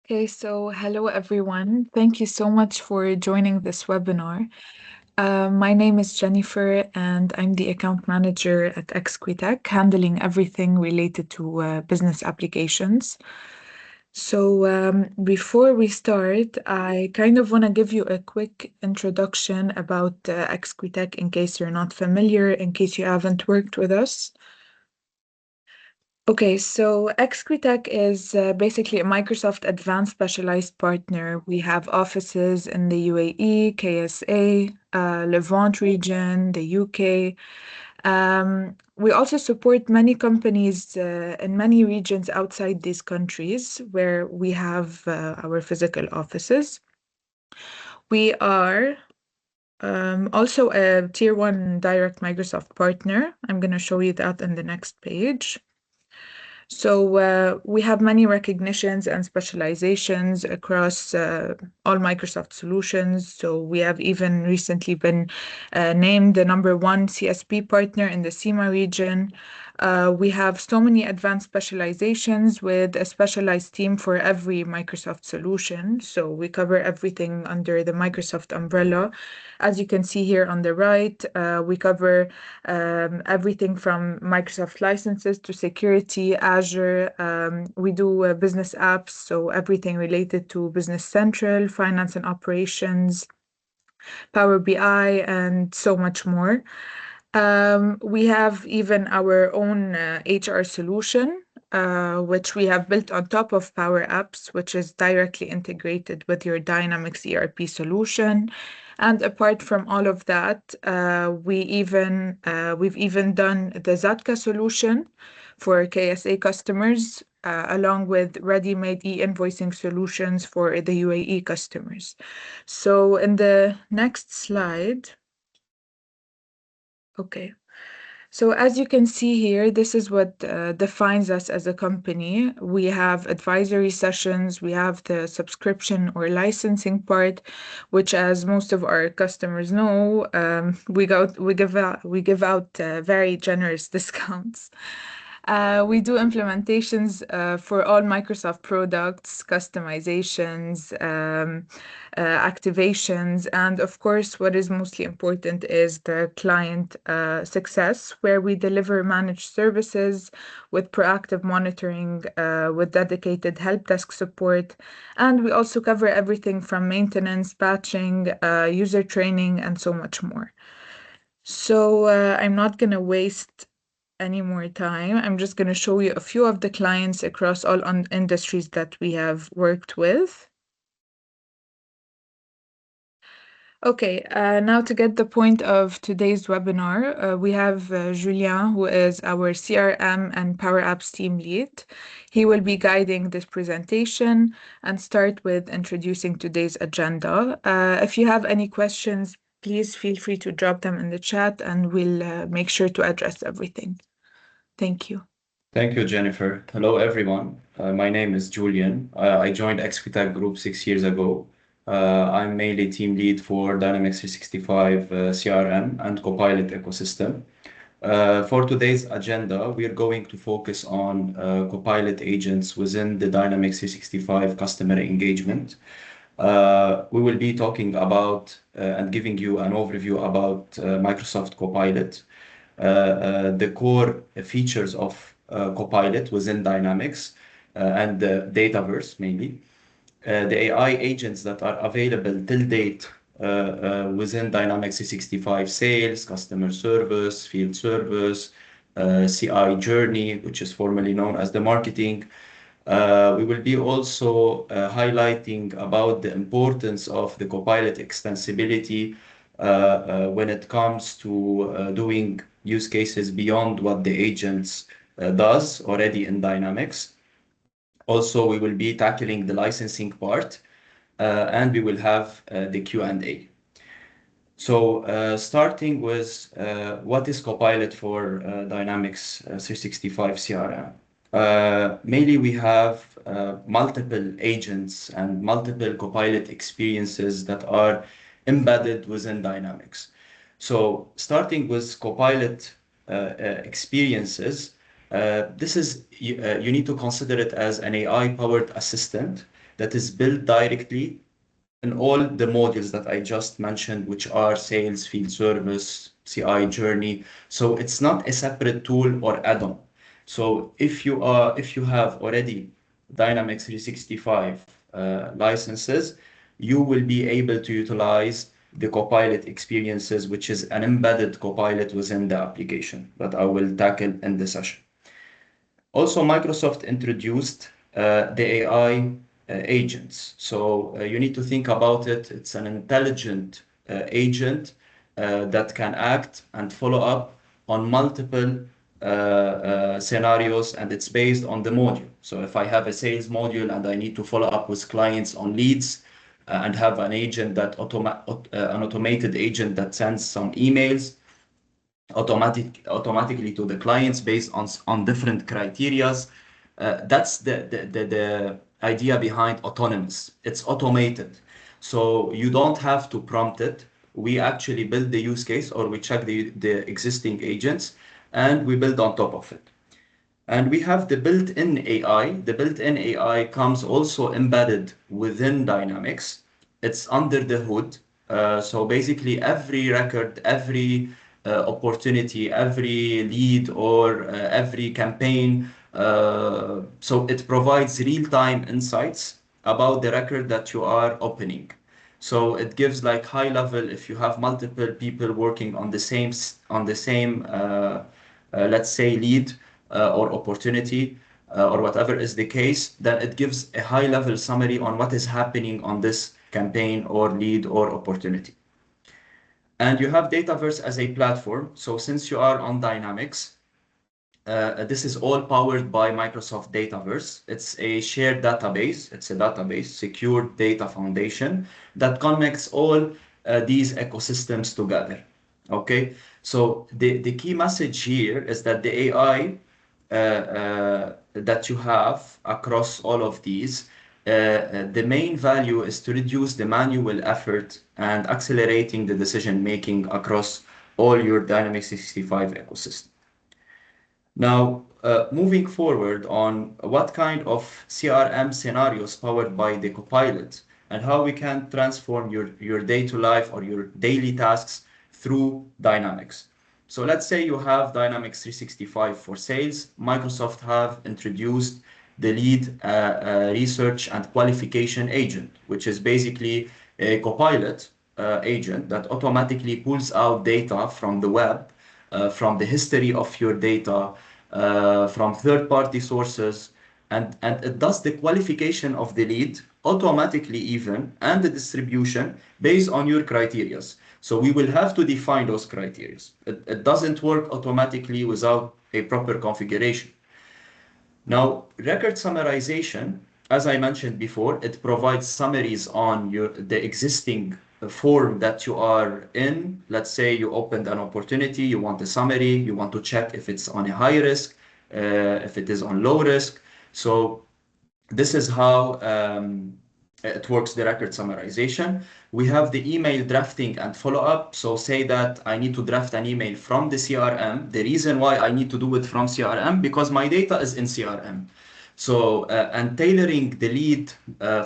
Okay, so hello everyone. Thank you so much for joining this webinar. My name is Jennifer, and I'm the account manager at Exquitec, handling everything related to business applications. So, before we start, I kind of want to give you a quick introduction about Exquitec in case you're not familiar, in case you haven't worked with us. Okay, so Exquitec is basically a Microsoft Advanced Specialized partner. We have offices in the UAE, KSA, Levant region, the UK. We also support many companies in many regions outside these countries where we have our physical offices. We are also a Tier 1 direct Microsoft partner. I'm going to show you that in the next page. So we have many recognitions and specializations across all Microsoft solutions. So we have even recently been named the #1 CSP partner in the CEMA region. We have so many advanced specializations with a specialized team for every Microsoft solution. So we cover everything under the Microsoft umbrella. As you can see here on the right, we cover everything from Microsoft licenses to security, Azure. We do business apps, so everything related to Business Central, finance and operations, Power BI, and so much more. We have even our own HR solution, which we have built on top of Power Apps, which is directly integrated with your Dynamics ERP solution. And apart from all of that, we've even done the Zatka solution for KSA customers, along with ready-made e-invoicing solutions for the UAE customers. So in the next slide, okay. So as you can see here, this is what defines us as a company. We have advisory sessions, we have the subscription or licensing part, which, as most of our customers know, we give out very generous discounts. We do implementations for all Microsoft products, customizations, activations, and of course, what is mostly important is the client success, where we deliver managed services with proactive monitoring, with dedicated help desk support, and we also cover everything from maintenance, patching, user training, and so much more. So I'm not going to waste any more time. I'm just going to show you a few of the clients across all industries that we have worked with. Okay, now to get the point of today's webinar, we have Julien, who is our CRM and Power Apps team lead. He will be guiding this presentation and start with introducing today's agenda. If you have any questions, please feel free to drop them in the chat and we'll make sure to address everything. Thank you. Thank you, Jennifer. Hello, everyone. My name is Julian. I joined Exquitec Group 6 years ago. I'm mainly team lead for Dynamics 365 CRM and Copilot ecosystem. For today's agenda, we are going to focus on Copilot agents within the Dynamics 365 customer engagement. We will be talking about and giving you an overview about Microsoft Copilot, the core features of Copilot within Dynamics and the Dataverse, maybe. The AI agents that are available till date within Dynamics 365 sales, customer service, field service, CI journey, which is formerly known as the marketing. We will be also highlighting about the importance of the Copilot extensibility when it comes to doing use cases beyond what the agents does already in Dynamics. Also, we will be tackling the licensing part, and we will have the Q&A. So starting with what is Copilot for Dynamics 365 CRM? Mainly we have multiple agents and multiple Copilot experiences that are embedded within Dynamics. So starting with Copilot experiences, you need to consider it as an AI-powered assistant that is built directly in all the modules that I just mentioned, which are sales, field service, CI journey. So it's not a separate tool or add-on. So if you have already Dynamics 365 licenses, you will be able to utilize the Copilot experiences, which is an embedded Copilot within the application that I will tackle in the session. Also, Microsoft introduced the AI agents. So you need to think about it. It's an intelligent agent that can act and follow up on multiple scenarios, and it's based on the module. So if I have a sales module and I need to follow up with clients on leads and have an agent that an automated agent that sends some emails automatically to the clients based on different criterias. That's the idea behind autonomous. It's automated. So you don't have to prompt it. We actually build the use case, or we check the existing agents and we build on top of it. And we have the built-in AI. The built-in AI comes also embedded within Dynamics. It's under the hood. So basically every record, every opportunity, every lead, or every campaign. So it provides real-time insights about the record that you are opening. So it gives like high level if you have multiple people working on the same let's say lead or opportunity or whatever is the case, then it gives a high level summary on what is happening on this campaign or lead or opportunity. And you have Dataverse as a platform. So since you are on Dynamics, this is all powered by Microsoft Dataverse. It's a shared database. It's a database, secure data foundation that connects all these ecosystems together. Okay, so the key message here is that the AI that you have across all of these, the main value is to reduce the manual effort and accelerating the decision making across all your Dynamics 365 ecosystem. Now, moving forward on what kind of CRM scenarios powered by the Copilot and how we can transform your day-to life or your daily tasks through Dynamics. So let's say you have Dynamics 365 for sales. Microsoft have introduced the lead research and qualification agent, which is basically a Copilot agent that automatically pulls out data from the web, from the history of your data, from third-party sources, and it does the qualification of the lead automatically even, and the distribution based on your criterias. So we will have to define those criterias. It doesn't work automatically without a proper configuration. Now, record summarization, as I mentioned before, it provides summaries on the existing form that you are in. Let's say you opened an opportunity, you want a summary, you want to check if it's on a high risk, if it is on low risk. So this is how it works, the record summarization. We have the email drafting and follow-up. So say that I need to draft an email from the CRM. The reason why I need to do it from CRM, because my data is in CRM. So, and tailoring the lead,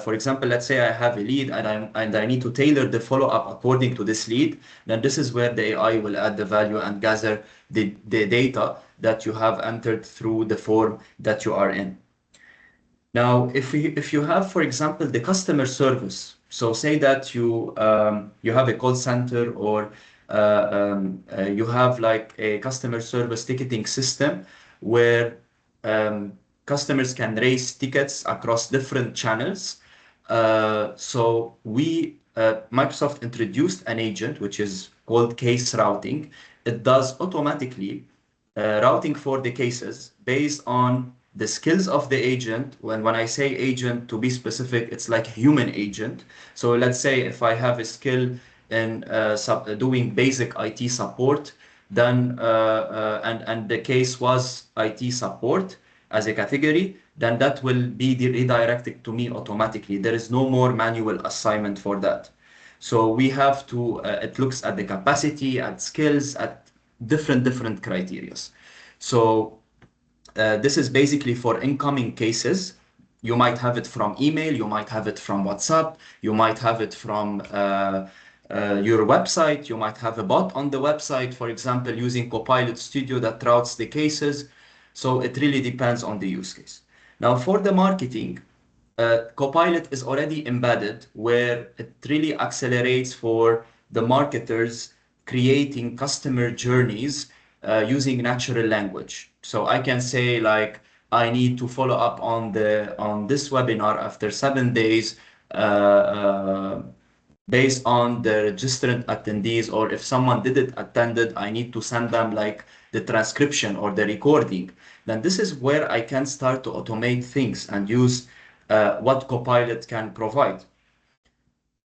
for example, let's say I have a lead and I need to tailor the follow-up according to this lead, then this is where the AI will add the value and gather the data that you have entered through the form that you are in. Now, if you have, for example, the customer service, so say that you have a call center, or you have like a customer service ticketing system where customers can raise tickets across different channels. So Microsoft introduced an agent which is called case routing. It does automatically routing for the cases based on the skills of the agent. When I say agent, to be specific, it's like human agent. So let's say if I have a skill in doing basic IT support, then and the case was IT support as a category, then that will be redirected to me automatically. There is no more manual assignment for that. So we have to, it looks at the capacity, at skills, at different criteria. So this is basically for incoming cases. You might have it from email, you might have it from WhatsApp, you might have it from your website, you might have a bot on the website, for example, using Copilot Studio that routes the cases. So it really depends on the use case. Now, for the marketing, Copilot is already embedded where it really accelerates for the marketers creating customer journeys using natural language. So I can say like, I need to follow up on this webinar after 7 days based on the registered attendees, or if someone didn't attended, I need to send them like the transcription or the recording. Then this is where I can start to automate things and use what Copilot can provide.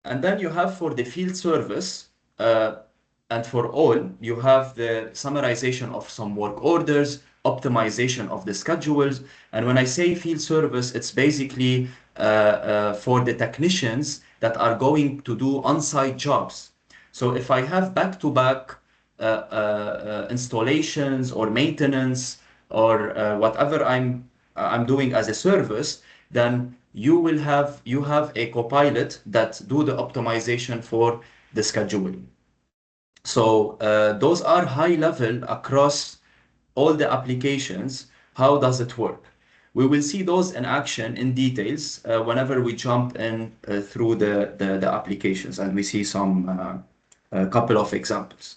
And then you have for the field service, and for all, you have the summarization of some work orders, optimization of the schedules. And when I say field service, it's basically for the technicians that are going to do on-site jobs. So if I have back-to-back installations or maintenance or whatever I'm doing as a service, then you have a copilot that do the optimization for the scheduling. So those are high level across all the applications. How does it work? We will see those in action in details whenever we jump in through the applications and we see some a couple of examples.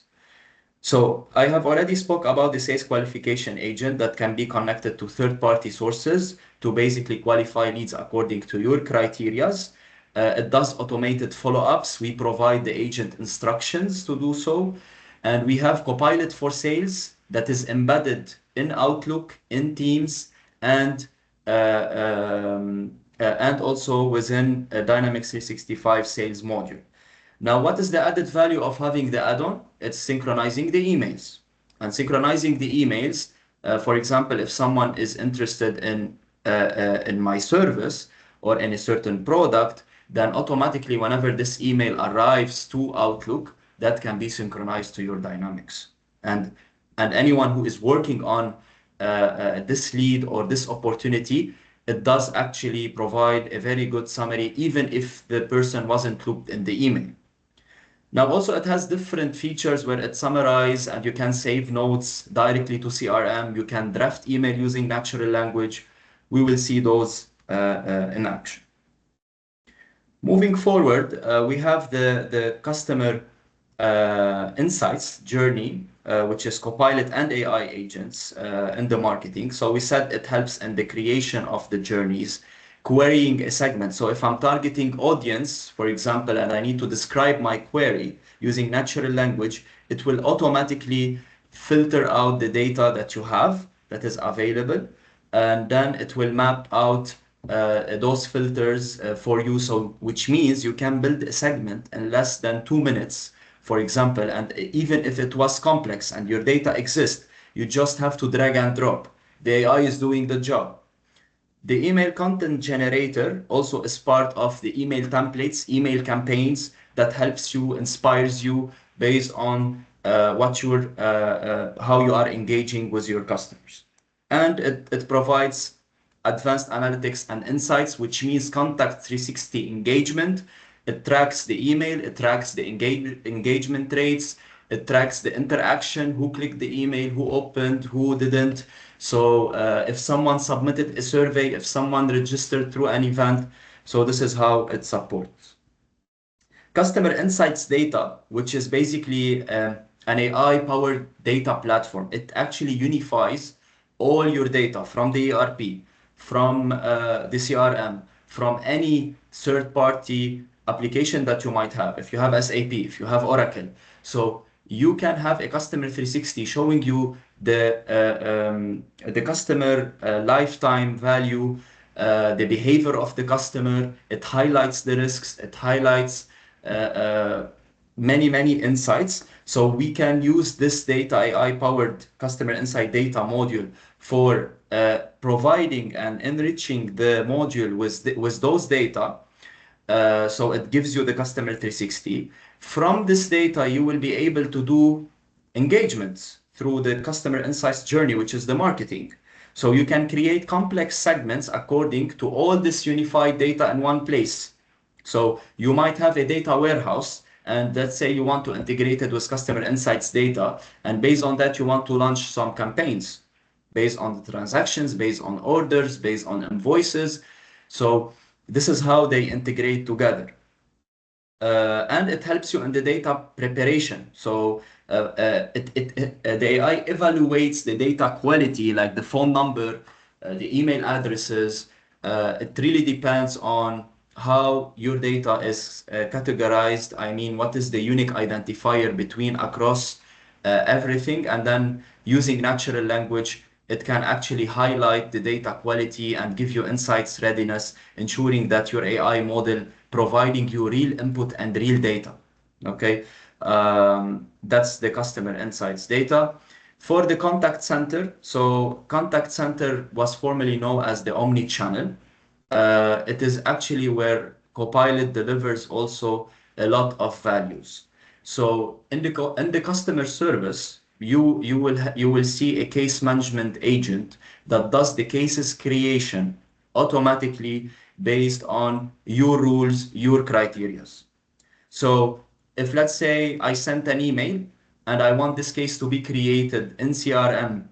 So I have already spoke about the sales qualification agent that can be connected to third-party sources to basically qualify leads according to your criterias. It does automated follow-ups. We provide the agent instructions to do so. And we have Copilot for Sales that is embedded in Outlook, in Teams, and also within a Dynamics 365 sales module. Now, what is the added value of having the add-on? It's synchronizing the emails. And synchronizing the emails, for example, if someone is interested in my service or in a certain product, then automatically whenever this email arrives to Outlook, that can be synchronized to your Dynamics. And anyone who is working on this lead or this opportunity, it does actually provide a very good summary, even if the person wasn't looped in the email. Now also it has different features where it summarizes and you can save notes directly to CRM. You can draft email using natural language. We will see those in action. Moving forward, we have the customer insights journey, which is Copilot and AI agents in the marketing. So we said it helps in the creation of the journeys, querying a segment. So if I'm targeting audience, for example, and I need to describe my query using natural language, it will automatically filter out the data that you have that is available, and then it will map out those filters for you. So which means you can build a segment in less than 2 minutes, for example, and even if it was complex and your data exists, you just have to drag and drop. The AI is doing the job. The email content generator also is part of the email templates, email campaigns that helps you, inspires you based on how you are engaging with your customers. And it provides advanced analytics and insights, which means Contact 360 engagement. It tracks the email, it tracks the engagement rates, it tracks the interaction, who clicked the email, who opened, who didn't. So if someone submitted a survey, if someone registered through an event, so this is how it supports. Customer insights data, which is basically an AI-powered data platform. It actually unifies all your data from the ERP, from the CRM, from any third-party application that you might have. If you have SAP, if you have Oracle, so you can have a customer 360 showing you the customer lifetime value, the behavior of the customer. It highlights the risks. It highlights many insights. So we can use this data AI-powered customer insight data module for providing and enriching the module with those data. So it gives you the customer 360. From this data, you will be able to do engagements through the customer insights journey, which is the marketing. So you can create complex segments according to all this unified data in one place. So you might have a data warehouse, and let's say you want to integrate it with customer insights data, and based on that, you want to launch some campaigns based on the transactions, based on orders, based on invoices. So this is how they integrate together. And it helps you in the data preparation. So the AI evaluates the data quality, like the phone number, the email addresses. It really depends on how your data is categorized. I mean, what is the unique identifier between across everything, and then using natural language, it can actually highlight the data quality and give you insights readiness, ensuring that your AI model providing you real input and real data. Okay, that's the customer insights data. For the contact center, so contact center was formerly known as the omni-channel. It is actually where Copilot delivers also a lot of values. So in the customer service, you will see a case management agent that does the cases creation automatically based on your rules, your criterias. So if let's say I sent an email and I want this case to be created in CRM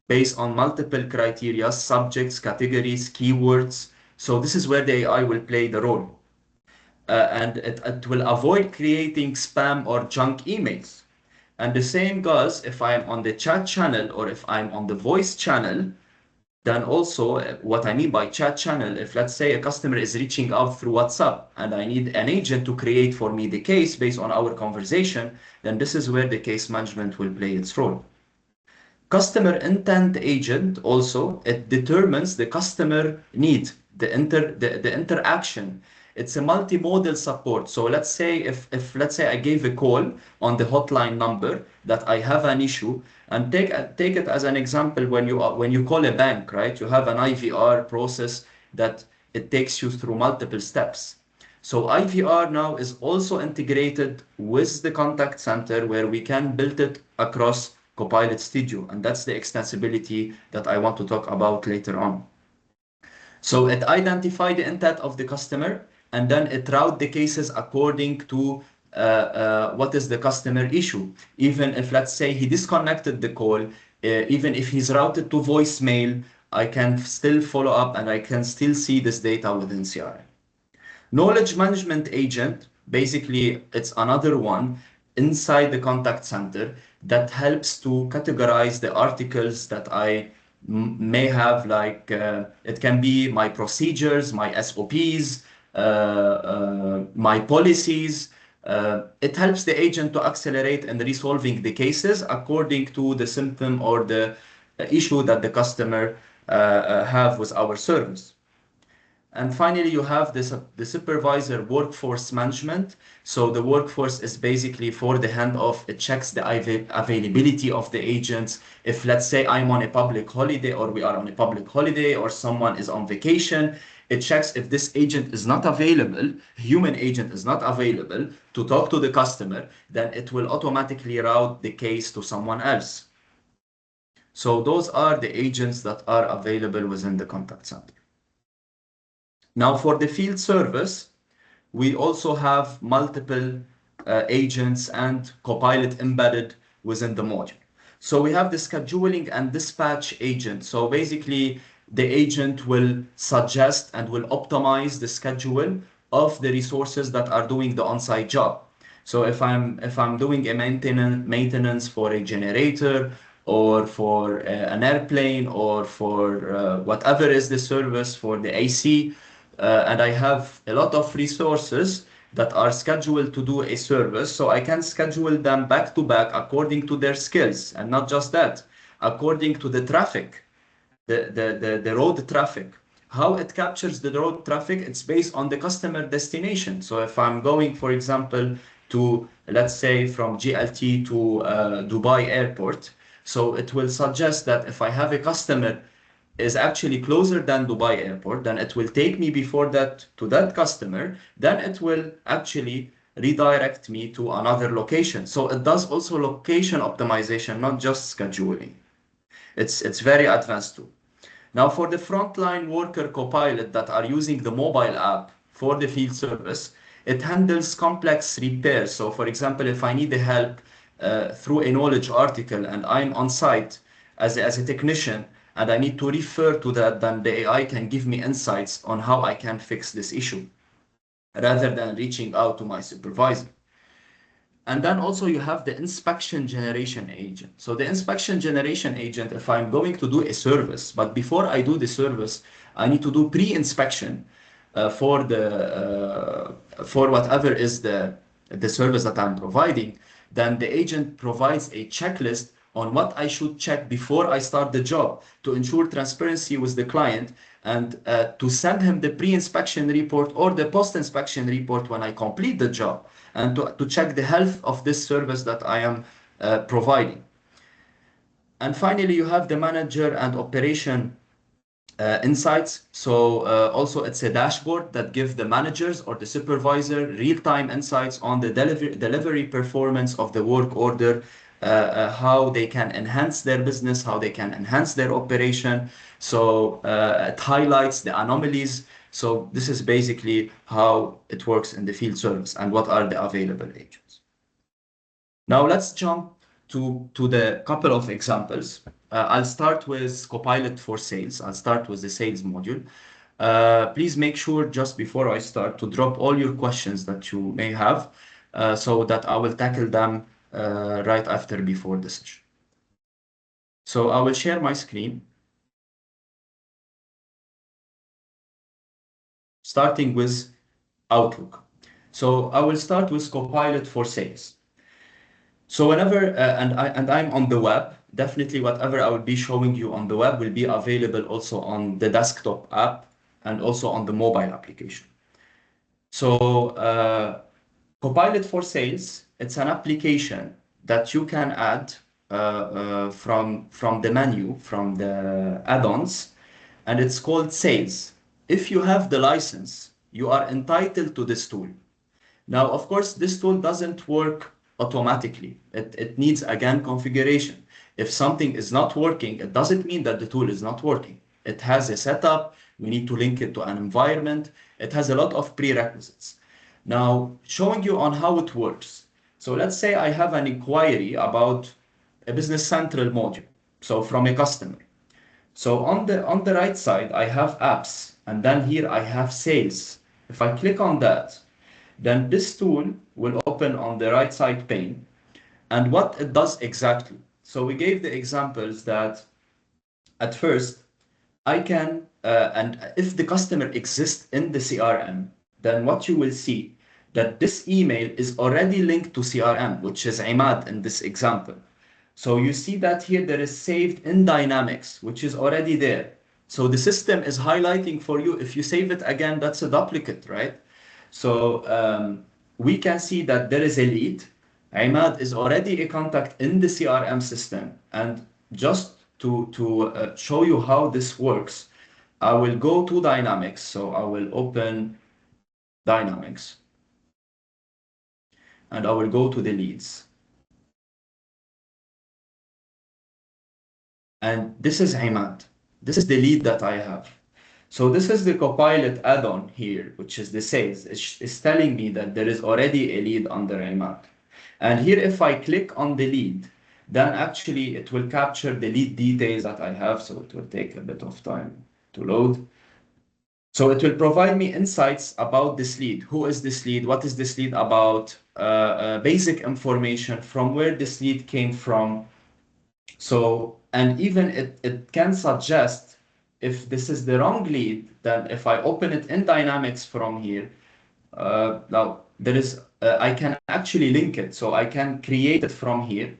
based on multiple criteria, subjects, categories, keywords. So this is where the AI will play the role. And it will avoid creating spam or junk emails. And the same goes if I'm on the chat channel or if I'm on the voice channel. Then also, what I mean by chat channel, if let's say a customer is reaching out through WhatsApp and I need an agent to create for me the case based on our conversation, then this is where the case management will play its role. Customer intent agent also, it determines the customer need, the interaction. It's a multimodal support. So let's say if let's say I gave a call on the hotline number that I have an issue, and take it as an example when you call a bank, right? You have an IVR process that it takes you through multiple steps. So IVR now is also integrated with the contact center where we can build it across Copilot Studio. And that's the extensibility that I want to talk about later on. So it identified the intent of the customer and then it route the cases according to what is the customer issue. Even if, let's say, he disconnected the call, even if he's routed to voicemail, I can still follow up and I can still see this data within CRM. Knowledge management agent, basically, it's another one inside the contact center that helps to categorize the articles that I may have, like it can be my procedures, my SOPs, my policies. It helps the agent to accelerate in resolving the cases according to the symptom or the issue that the customer have with our service. And finally, you have this the supervisor workforce management. So the workforce is basically for the handoff. It checks the availability of the agents. If let's say I'm on a public holiday or we are on a public holiday or someone is on vacation, it checks if this agent is not available, human agent is not available to talk to the customer, then it will automatically route the case to someone else. So those are the agents that are available within the contact center. Now for the field service, we also have multiple agents and Copilot embedded within the module. So we have the scheduling and dispatch agent. So basically, the agent will suggest and will optimize the schedule of the resources that are doing the on-site job. So if I'm doing a maintenance for a generator or for an airplane or for whatever is the service for the AC, and I have a lot of resources that are scheduled to do a service, so I can schedule them back to back according to their skills, and not just that, according to the traffic, the road traffic. How it captures the road traffic, it's based on the customer destination. So if I'm going, for example, to, let's say, from GLT to Dubai airport, so it will suggest that if I have a customer is actually closer than Dubai airport, then it will take me before that to that customer, then it will actually redirect me to another location. So it does also location optimization, not just scheduling. It's very advanced too. Now, for the frontline worker Copilot that are using the mobile app for the field service, it handles complex repairs. So, for example, if I need the help through a knowledge article and I'm on site as a technician and I need to refer to that, then the AI can give me insights on how I can fix this issue rather than reaching out to my supervisor. And then also you have the inspection generation agent. So the inspection generation agent, if I'm going to do a service, but before I do the service, I need to do pre-inspection for whatever is the service that I'm providing, then the agent provides a checklist on what I should check before I start the job to ensure transparency with the client and to send him the pre-inspection report or the post-inspection report when I complete the job and to check the health of this service that I am providing. And finally, you have the manager and operation insights. So also it's a dashboard that gives the managers or the supervisor real-time insights on the delivery performance of the work order, how they can enhance their business, how they can enhance their operation. So it highlights the anomalies. So this is basically how it works in the field service and what are the available agents. Now let's jump to the couple of examples. I'll start with Copilot for Sales. I'll start with the sales module. Please make sure just before I start to drop all your questions that you may have so that I will tackle them right after before the session. So I will share my screen, starting with Outlook. So I will start with Copilot for Sales. So whenever, I'm on the web, definitely whatever I will be showing you on the web will be available also on the desktop app and also on the mobile application. So Copilot for Sales, it's an application that you can add from the menu, from the add-ons, and it's called Sales. If you have the license, you are entitled to this tool. Now, of course, this tool doesn't work automatically. It needs, again, configuration. If something is not working, it doesn't mean that the tool is not working. It has a setup. We need to link it to an environment. It has a lot of prerequisites. Now, showing you on how it works. So let's say I have an inquiry about a Business Central module, so from a customer. So on the right side, I have apps, and then here I have sales. If I click on that, then this tool will open on the right side pane. And what it does exactly. So we gave the examples that at first I can, and if the customer exists in the CRM, then what you will see that this email is already linked to CRM, which is Imad in this example. So you see that here there is saved in Dynamics, which is already there. So the system is highlighting for you, if you save it again, that's a duplicate, right? So we can see that there is a lead. Imad is already a contact in the CRM system. And just to show you how this works, I will go to Dynamics. So I will open Dynamics and I will go to the leads. And this is Imad. This is the lead that I have. So this is the Copilot add-on here, which is the sales. It's telling me that there is already a lead under Imad. And here, if I click on the lead, then actually it will capture the lead details that I have. So it will take a bit of time to load. So it will provide me insights about this lead. Who is this lead? What is this lead about? Basic information from where this lead came from. So, and even it can suggest if this is the wrong lead, then if I open it in Dynamics from here, now there is, I can actually link it. So I can create it from here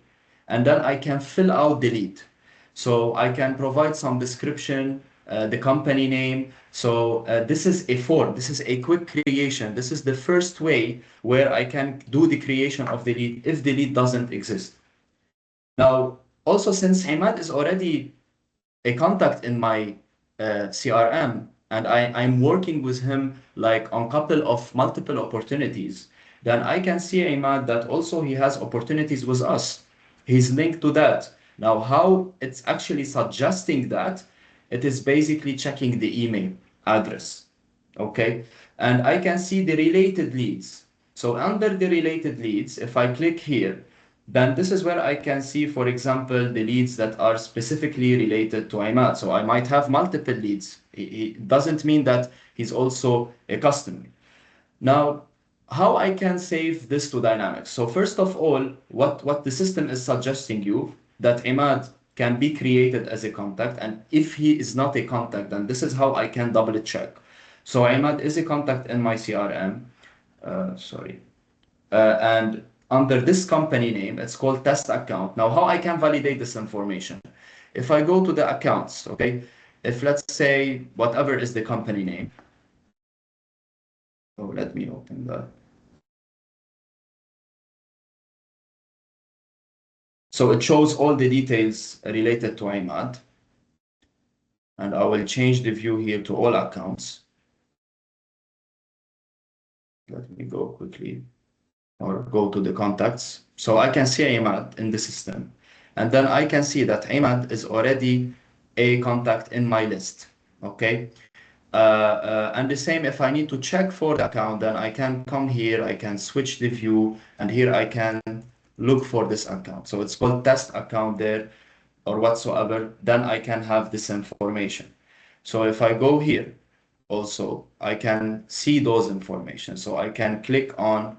and then I can fill out the lead. So I can provide some description, the company name. So this is a form. This is a quick creation. This is the first way where I can do the creation of the lead if the lead doesn't exist. Now, also since Imad is already a contact in my CRM and I'm working with him like on couple of multiple opportunities, then I can see Imad that also he has opportunities with us. He's linked to that. Now, how it's actually suggesting that it is basically checking the email address. Okay, and I can see the related leads. So under the related leads, if I click here, then this is where I can see, for example, the leads that are specifically related to IMAD. So I might have multiple leads. It doesn't mean that he's also a customer. Now, how I can save this to Dynamics? So first of all, what the system is suggesting you that Imad can be created as a contact, and if he is not a contact, then this is how I can double check. So Imad is a contact in my CRM. Sorry. And under this company name, it's called test account. Now, how I can validate this information? If I go to the accounts, okay, if let's say whatever is the company name, oh, let me open that. So it shows all the details related to IMAD. And I will change the view here to all accounts. Let me go quickly or go to the contacts. So I can see IMAD in the system. And then I can see that IMAD is already a contact in my list. Okay. And the same, if I need to check for the account, then I can come here, I can switch the view, and here I can look for this account. So it's called test account there or whatsoever, then I can have this information. So if I go here, also, I can see those information. So I can click on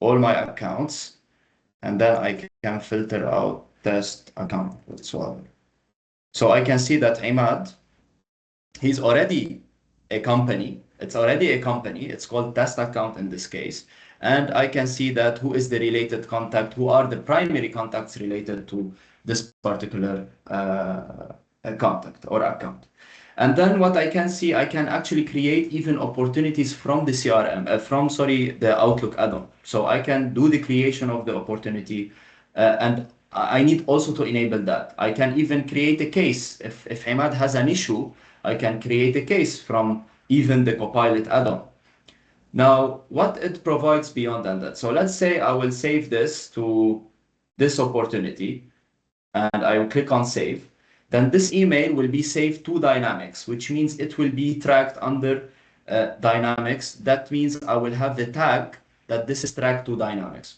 all my accounts, and then I can filter out test account whatsoever. So I can see that Imad, he's already a company. It's already a company. It's called test account in this case. And I can see that who is the related contact, who are the primary contacts related to this particular contact or account. And then what I can see, I can actually create even opportunities from the CRM, sorry, the Outlook add-on. So I can do the creation of the opportunity, and I need also to enable that. I can even create a case. If Imad has an issue, I can create a case from even the Copilot add-on. Now, what it provides beyond that. So let's say I will save this to this opportunity, and I will click on save. Then this email will be saved to Dynamics, which means it will be tracked under Dynamics. That means I will have the tag that this is tracked to Dynamics.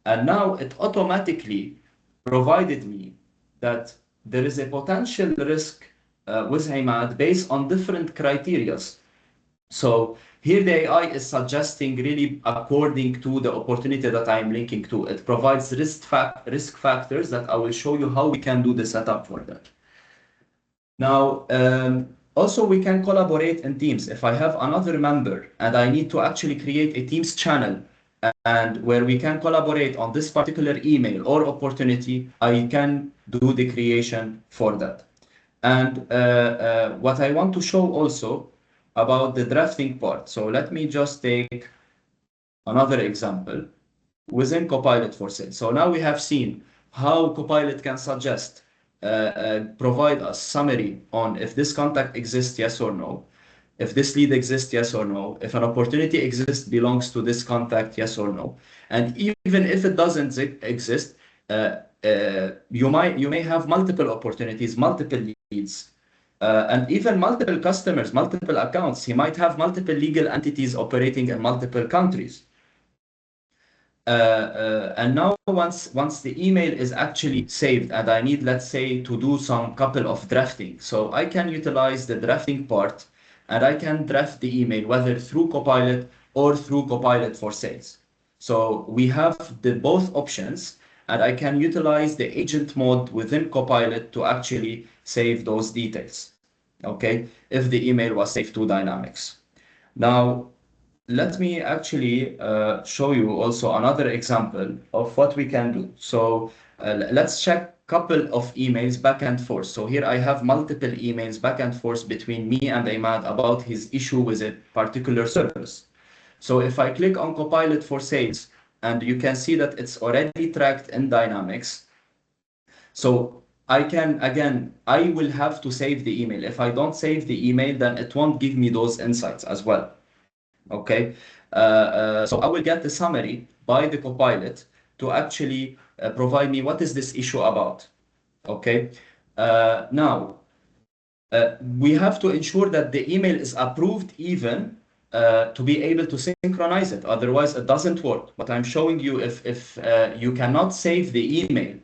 And now it automatically provided me that there is a potential risk with IMAD based on different criteria. So here the AI is suggesting really according to the opportunity that I'm linking to. It provides risk factors that I will show you how we can do the setup for that. Now, also we can collaborate in teams. If I have another member and I need to actually create a Teams channel and where we can collaborate on this particular email or opportunity, I can do the creation for that. And what I want to show also about the drafting part. So let me just take another example within Copilot for Sales. So now we have seen how Copilot can suggest, provide us summary on if this contact exists, yes or no. If this lead exists, yes or no. If an opportunity exists, belongs to this contact, yes or no. And even if it doesn't exist, you may have multiple opportunities, multiple leads, and even multiple customers, multiple accounts. He might have multiple legal entities operating in multiple countries. And now once the email is actually saved and I need, let's say, to do some couple of drafting. So I can utilize the drafting part and I can draft the email whether through Copilot or through Copilot for Sales. So we have the both options and I can utilize the agent mode within Copilot to actually save those details. Okay, if the email was saved to Dynamics. Now, let me actually show you also another example of what we can do. So let's check couple of emails back and forth. So here I have multiple emails back and forth between me and Imad about his issue with a particular service. So if I click on Copilot for Sales, and you can see that it's already tracked in Dynamics. So I can, again, I will have to save the email. If I don't save the email, then it won't give me those insights as well. Okay, so I will get the summary by the Copilot to actually provide me what is this issue about. Okay, now We have to ensure that the email is approved even to be able to synchronize it. Otherwise, it doesn't work. But I'm showing you if you cannot save the email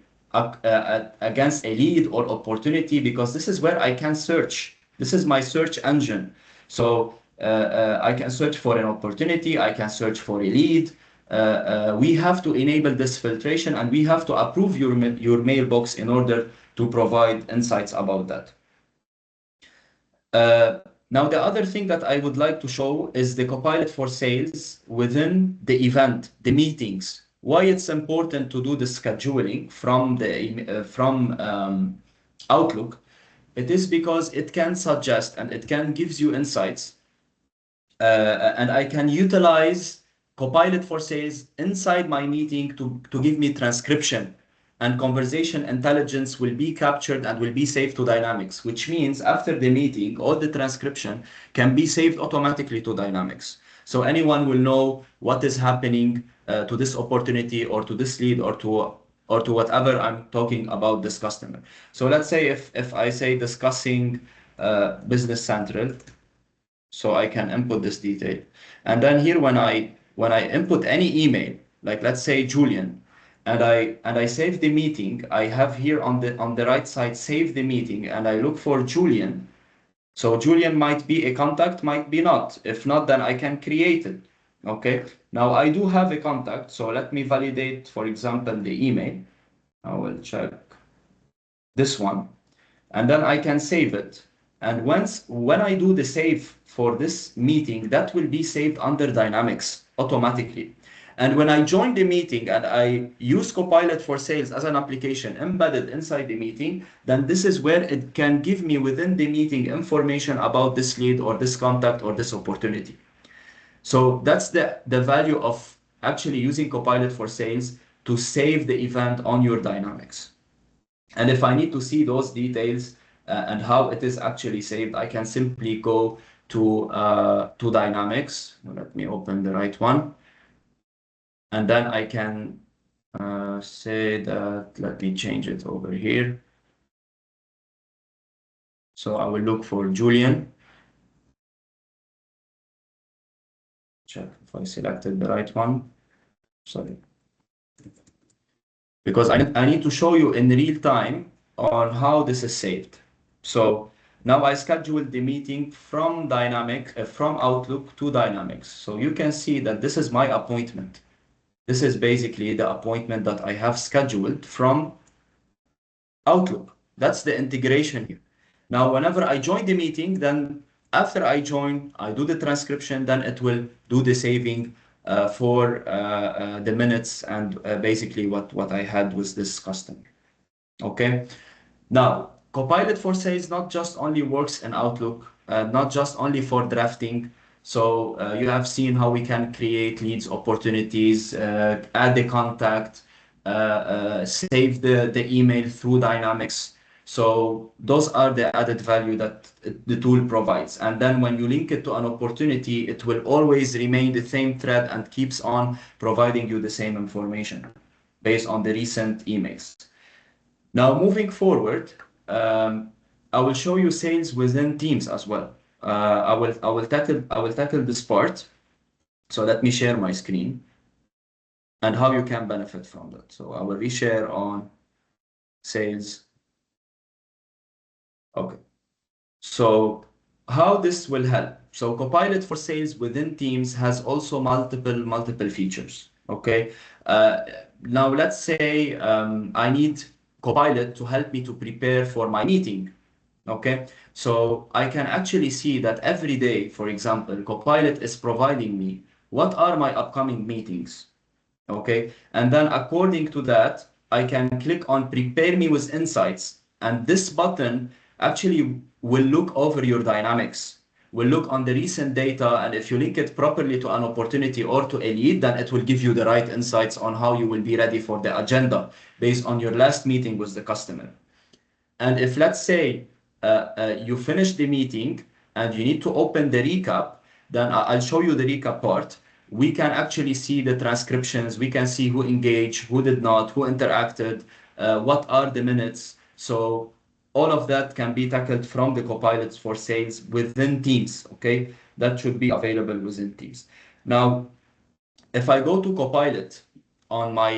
against a lead or opportunity, because this is where I can search. This is my search engine. So I can search for an opportunity. I can search for a lead. We have to enable this filtration, and we have to approve your mailbox in order to provide insights about that. Now, the other thing that I would like to show is the Copilot for Sales within the event, the meetings. Why it's important to do the scheduling from Outlook. It is because it can suggest and it can gives you insights, and I can utilize Copilot for Sales inside my meeting to give me transcription, and conversation intelligence will be captured and will be saved to Dynamics, which means after the meeting, all the transcription can be saved automatically to Dynamics. So anyone will know what is happening to this opportunity or to this lead or to whatever I'm talking about this customer. So let's say if I say discussing Business Central, so I can input this detail. And then here when I input any email, like let's say Julian, and I save the meeting, I have here on the right side save the meeting, and I look for Julian. So Julian might be a contact, might be not. If not, then I can create it. Okay. Now I do have a contact, so let me validate, for example, the email. I will check this one, and then I can save it. And when I do the save for this meeting, that will be saved under Dynamics automatically. And when I join the meeting and I use Copilot for Sales as an application embedded inside the meeting, then this is where it can give me within the meeting information about this lead or this contact or this opportunity. So that's the value of actually using Copilot for Sales to save the event on your Dynamics. And if I need to see those details and how it is actually saved, I can simply go to Dynamics. Let me open the right one. And then I can say that, let me change it over here. So I will look for Julian. Check if I selected the right one. Sorry. Because I need to show you in real time on how this is saved. So now I scheduled the meeting from from Outlook to Dynamics. So you can see that this is my appointment. This is basically the appointment that I have scheduled from Outlook. That's the integration here. Now, whenever I join the meeting, then after I join, I do the transcription, then it will do the saving for the minutes and basically what I had with this customer. Okay. Now, Copilot for Sales not just only works in Outlook, not just only for drafting. So you have seen how we can create leads, opportunities, add the contact, save the email through Dynamics. So those are the added value that the tool provides. And then when you link it to an opportunity, it will always remain the same thread and keeps on providing you the same information based on the recent emails. Now, moving forward, I will show you sales within teams as well. I will tackle this part. So let me share my screen and how you can benefit from that. So I will reshare on sales. Okay. So how this will help? So Copilot for Sales within Teams has also multiple features. Okay. Now let's say I need Copilot to help me to prepare for my meeting. Okay. So I can actually see that every day, for example, Copilot is providing me what are my upcoming meetings. Okay. And then according to that, I can click on prepare me with insights. And this button actually will look over your dynamics, will look on the recent data. And if you link it properly to an opportunity or to a lead, then it will give you the right insights on how you will be ready for the agenda based on your last meeting with the customer. And if let's say you finish the meeting and you need to open the recap, then I'll show you the recap part. We can actually see the transcriptions. We can see who engaged, who did not, who interacted, what are the minutes. So all of that can be tackled from the Copilots for Sales within Teams, okay? That should be available within Teams. Now, if I go to Copilot on my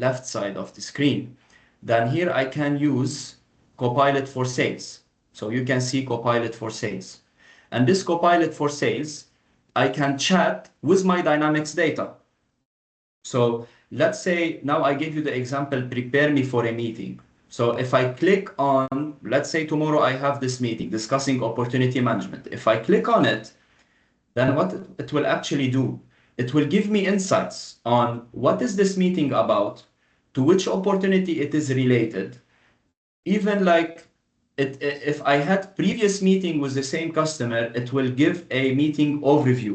left side of the screen, then here I can use Copilot for Sales. So you can see Copilot for Sales. And this Copilot for Sales, I can chat with my Dynamics data. So let's say now I gave you the example, prepare me for a meeting. So if I click on, let's say tomorrow I have this meeting discussing opportunity management. If I click on it, then what it will actually do, it will give me insights on what is this meeting about, to which opportunity it is related. Even like if I had previous meeting with the same customer, it will give a meeting overview.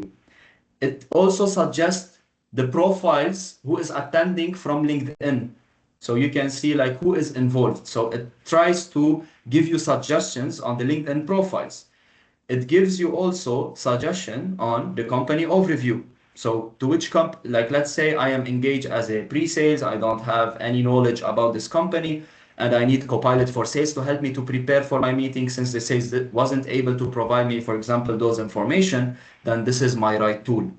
It also suggests the profiles who is attending from LinkedIn. So you can see like who is involved. So it tries to give you suggestions on the LinkedIn profiles. It gives you also suggestion on the company overview. So to which like let's say I am engaged as a pre-sales, I don't have any knowledge about this company, and I need Copilot for Sales to help me to prepare for my meeting since the sales wasn't able to provide me, for example, those information, then this is my right tool.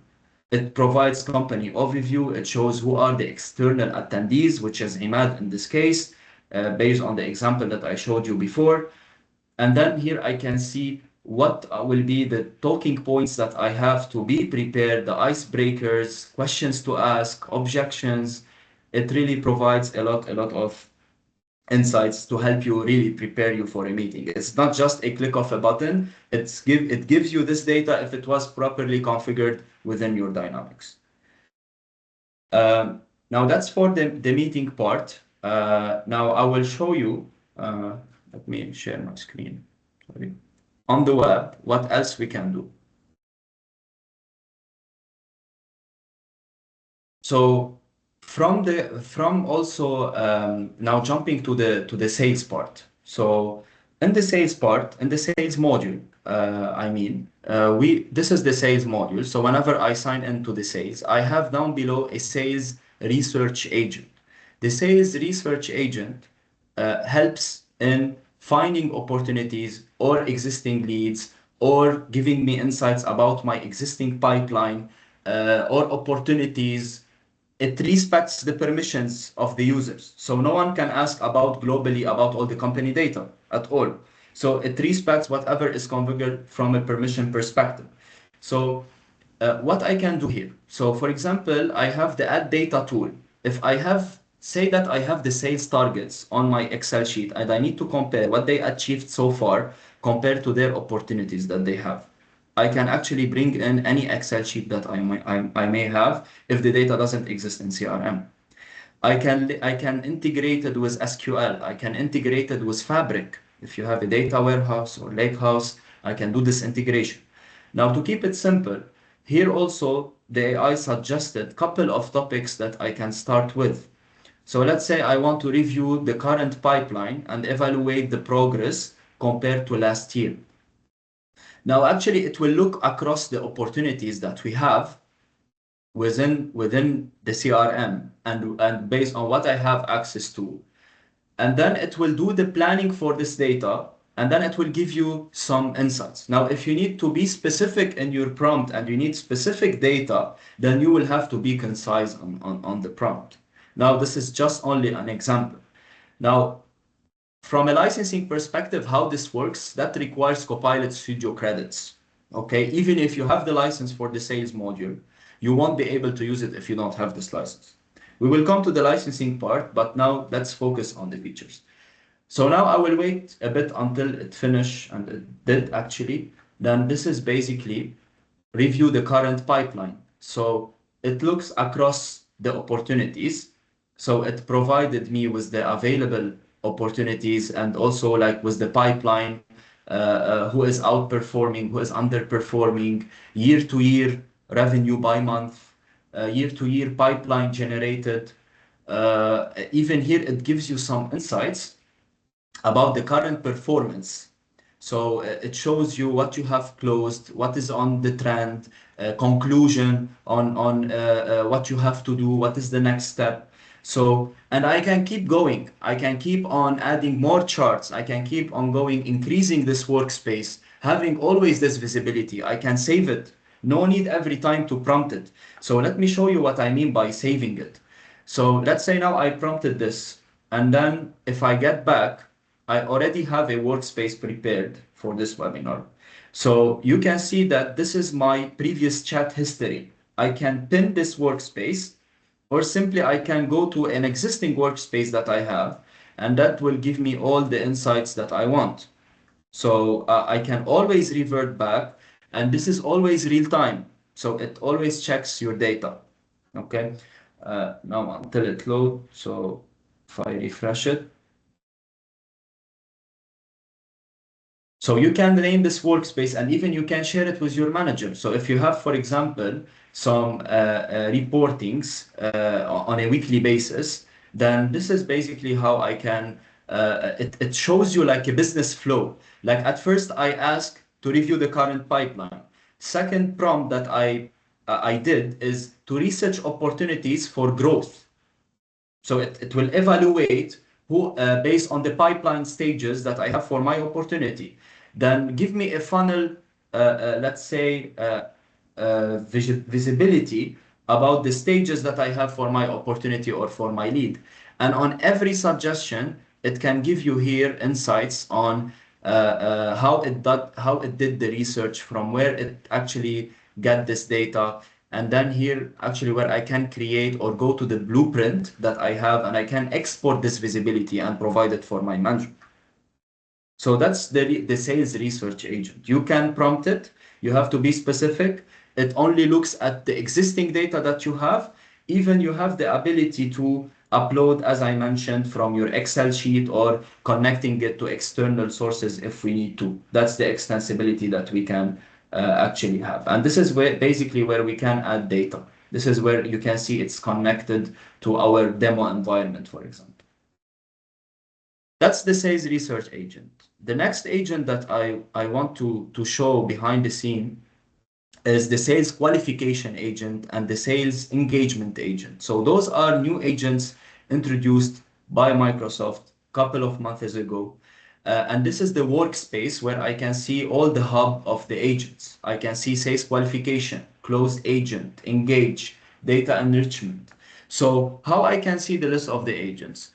It provides company overview. It shows who are the external attendees, which is Imad in this case, based on the example that I showed you before. And then here I can see what will be the talking points that I have to be prepared, the icebreakers, questions to ask, objections. It really provides a lot of insights to help you really prepare you for a meeting. It's not just a click of a button. It gives you this data if it was properly configured within your Dynamics. Now that's for the meeting part. Now I will show you, let me share my screen. Sorry. On the web, what else we can do. So from also now jumping to the sales part. So in the sales part, in the sales module, this is the sales module. So whenever I sign into the sales, I have down below a sales research agent. The sales research agent helps in finding opportunities or existing leads or giving me insights about my existing pipeline or opportunities. It respects the permissions of the users. So no one can ask about globally about all the company data at all. So it respects whatever is configured from a permission perspective. So what I can do here. So for example, I have the add data tool. If I have, say that I have the sales targets on my Excel sheet and I need to compare what they achieved so far compared to their opportunities that they have. I can actually bring in any Excel sheet that I may have if the data doesn't exist in CRM. I can integrate it with SQL. I can integrate it with Fabric. If you have a data warehouse or lakehouse, I can do this integration. Now, to keep it simple, here also the AI suggested a couple of topics that I can start with. So let's say I want to review the current pipeline and evaluate the progress compared to last year. Now, actually, it will look across the opportunities that we have within the CRM and based on what I have access to. And then it will do the planning for this data, and then it will give you some insights. Now, if you need to be specific in your prompt and you need specific data, then you will have to be concise on the prompt. Now, this is just only an example. Now, from a licensing perspective, how this works, that requires Copilot Studio credits. Okay, even if you have the license for the sales module, you won't be able to use it if you don't have this license. We will come to the licensing part, but now let's focus on the features. So now I will wait a bit until it finished, and it did actually. Then this is basically review the current pipeline. So it looks across the opportunities. So it provided me with the available opportunities and also like with the pipeline, who is outperforming, who is underperforming, year to year revenue by month, year to year pipeline generated. Even here, it gives you some insights about the current performance. So it shows you what you have closed, what is on the trend, conclusion on what you have to do, what is the next step. So, and I can keep going. I can keep on adding more charts. I can keep on going, increasing this workspace, having always this visibility. I can save it. No need every time to prompt it. So let me show you what I mean by saving it. So let's say now I prompted this, and then if I get back, I already have a workspace prepared for this webinar. So you can see that this is my previous chat history. I can pin this workspace, or simply I can go to an existing workspace that I have, and that will give me all the insights that I want. So I can always revert back, and this is always real time. So it always checks your data. Okay. Now until it loads. So if I refresh it, so you can name this workspace, and even you can share it with your manager. So if you have, for example, some reportings on a weekly basis, then this is basically how I can, it shows you like a business flow. Like at first I ask to review the current pipeline. Second prompt that I did is to research opportunities for growth. So it will evaluate who based on the pipeline stages that I have for my opportunity. Then give me a funnel, let's say, visibility about the stages that I have for my opportunity or for my lead. And on every suggestion, it can give you here insights on how it did the research, from where it actually get this data, and then here actually where I can create or go to the blueprint that I have, and I can export this visibility and provide it for my manager. So that's the sales research agent. You can prompt it. You have to be specific. It only looks at the existing data that you have. Even you have the ability to upload, as I mentioned, from your Excel sheet or connecting it to external sources if we need to. That's the extensibility that we can actually have. And this is where basically where we can add data. This is where you can see it's connected to our demo environment, for example. That's the sales research agent. The next agent that I want to show behind the scene is the sales qualification agent and the sales engagement agent. So those are new agents introduced by Microsoft a couple of months ago. And this is the workspace where I can see all the hub of the agents. I can see sales qualification, closed agent, engage, data enrichment. So how I can see the list of the agents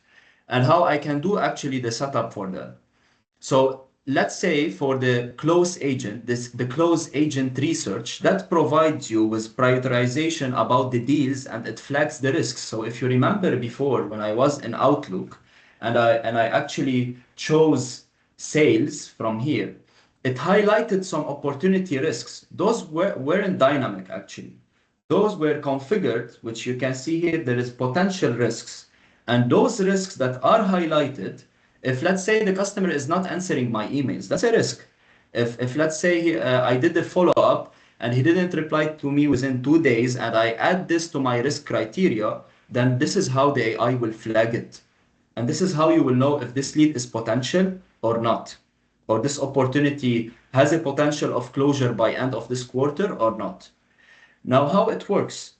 and how I can do actually the setup for them. So let's say for the close agent, the close agent research, that provides you with prioritization about the deals, and it flags the risks. So if you remember before when I was in Outlook and I actually chose sales from here, it highlighted some opportunity risks. Those weren't dynamic actually. Those were configured, which you can see here, there is potential risks. And those risks that are highlighted, if let's say the customer is not answering my emails, that's a risk. If let's say I did the follow-up and he didn't reply to me within 2 days, and I add this to my risk criteria, then this is how the AI will flag it. And this is how you will know if this lead is potential or not, or this opportunity has a potential of closure by end of this quarter or not. Now, how it works.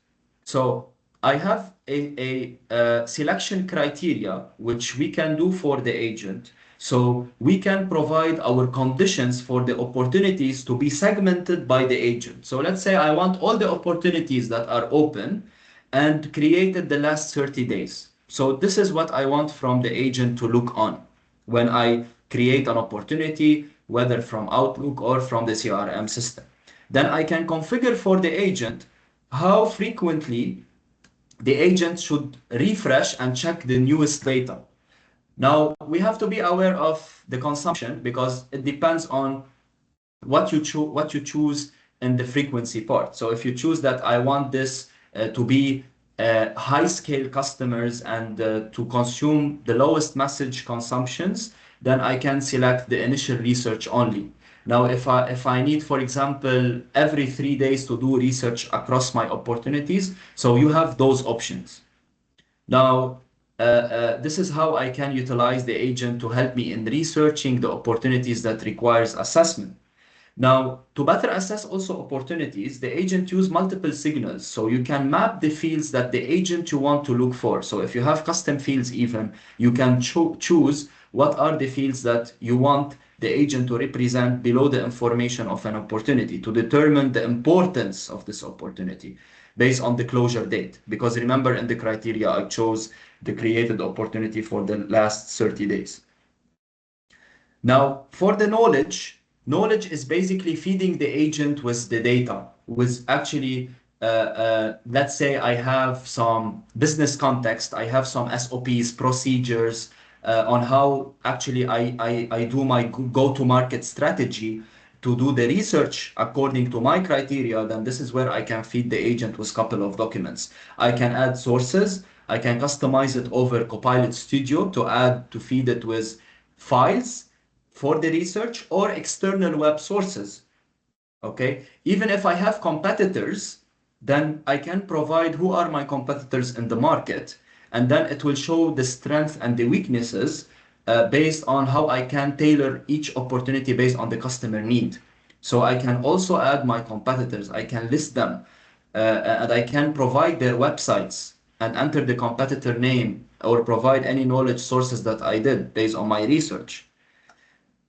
So I have a selection criteria which we can do for the agent. So we can provide our conditions for the opportunities to be segmented by the agent. So let's say I want all the opportunities that are open and created the last 30 days. So this is what I want from the agent to look on when I create an opportunity, whether from Outlook or from the CRM system. Then I can configure for the agent how frequently the agent should refresh and check the newest data. Now, we have to be aware of the consumption because it depends on what you choose in the frequency part. So if you choose that I want this to be high scale customers and to consume the lowest message consumptions, then I can select the initial research only. Now, if I need, for example, every 3 days to do research across my opportunities, so you have those options. Now, this is how I can utilize the agent to help me in researching the opportunities that requires assessment. Now, to better assess also opportunities, the agent use multiple signals. So you can map the fields that the agent you want to look for. So if you have custom fields even, you can choose what are the fields that you want the agent to represent below the information of an opportunity to determine the importance of this opportunity based on the closure date. Because remember in the criteria, I chose the created opportunity for the last 30 days. Now, for the knowledge is basically feeding the agent with the data, with actually, let's say I have some business context, I have some SOPs, procedures on how actually I do my go-to-market strategy to do the research according to my criteria, then this is where I can feed the agent with a couple of documents. I can add sources, I can customize it over Copilot Studio to feed it with files for the research or external web sources. Okay, even if I have competitors, then I can provide who are my competitors in the market, and then it will show the strength and the weaknesses based on how I can tailor each opportunity based on the customer need. So I can also add my competitors, I can list them, and I can provide their websites and enter the competitor name or provide any knowledge sources that I did based on my research.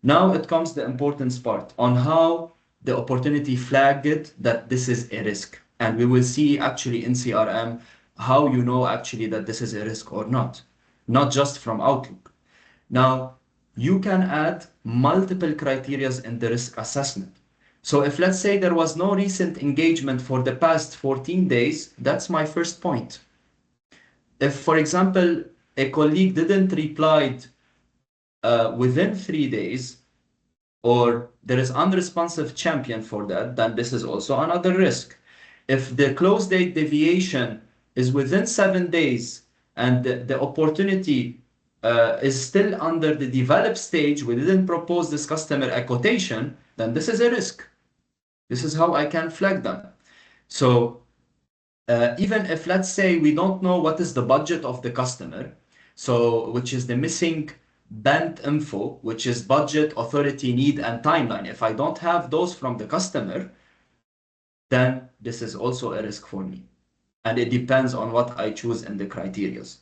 Now it comes the importance part on how the opportunity flagged that this is a risk. And we will see actually in CRM how you know actually that this is a risk or not just from Outlook. Now, you can add multiple criterias in the risk assessment. So if let's say there was no recent engagement for the past 14 days, that's my first point. If, for example, a colleague didn't reply within 3 days, or there is unresponsive champion for that, then this is also another risk. If the close date deviation is within 7 days and the opportunity is still under the develop stage, we didn't propose this customer a quotation, then this is a risk. This is how I can flag them. So even if let's say we don't know what is the budget of the customer, so which is the missing band info, which is budget, authority, need, and timeline. If I don't have those from the customer, then this is also a risk for me. And it depends on what I choose in the criterias.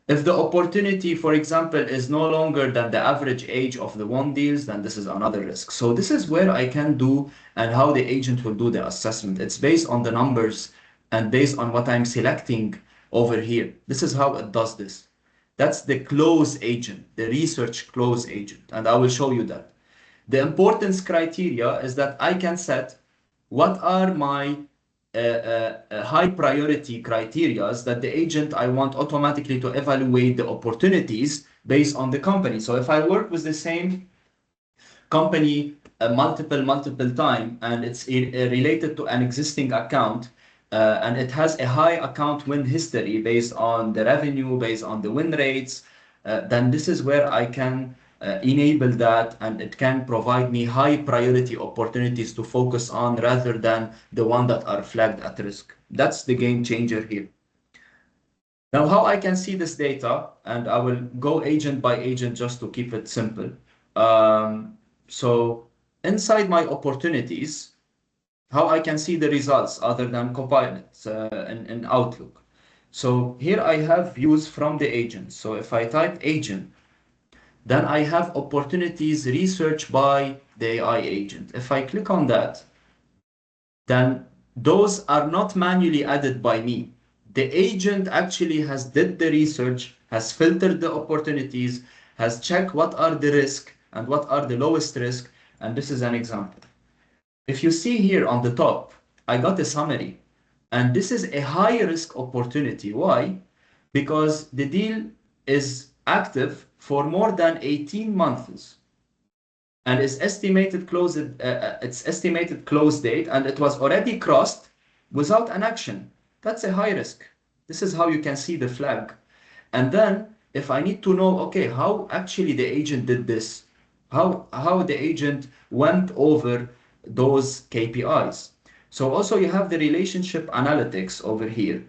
If the opportunity, for example, is no longer than the average age of the won deals, then this is another risk. So this is where I can do and how the agent will do the assessment. It's based on the numbers and based on what I'm selecting over here. This is how it does this. That's the close agent, the research close agent, and I will show you that. The importance criteria is that I can set what are my high priority criterias that the agent I want automatically to evaluate the opportunities based on the company. So if I work with the same company multiple time and it's related to an existing account and it has a high account win history based on the revenue, based on the win rates, then this is where I can enable that and it can provide me high priority opportunities to focus on rather than the one that are flagged at risk. That's the game changer here. Now, how I can see this data, and I will go agent by agent just to keep it simple. So inside my opportunities, how I can see the results other than Copilot in Outlook. So here I have views from the agent. So if I type agent, then I have opportunities researched by the AI agent. If I click on that, then those are not manually added by me. The agent actually has did the research, has filtered the opportunities, has checked what are the risk and what are the lowest risk. And this is an example. If you see here on the top, I got a summary. And this is a high risk opportunity. Why? Because the deal is active for more than 18 months and its estimated close date, and it was already crossed without an action. That's a high risk. This is how you can see the flag. And then if I need to know, okay, how actually the agent did this, how the agent went over those KPIs. So also you have the relationship analytics over here.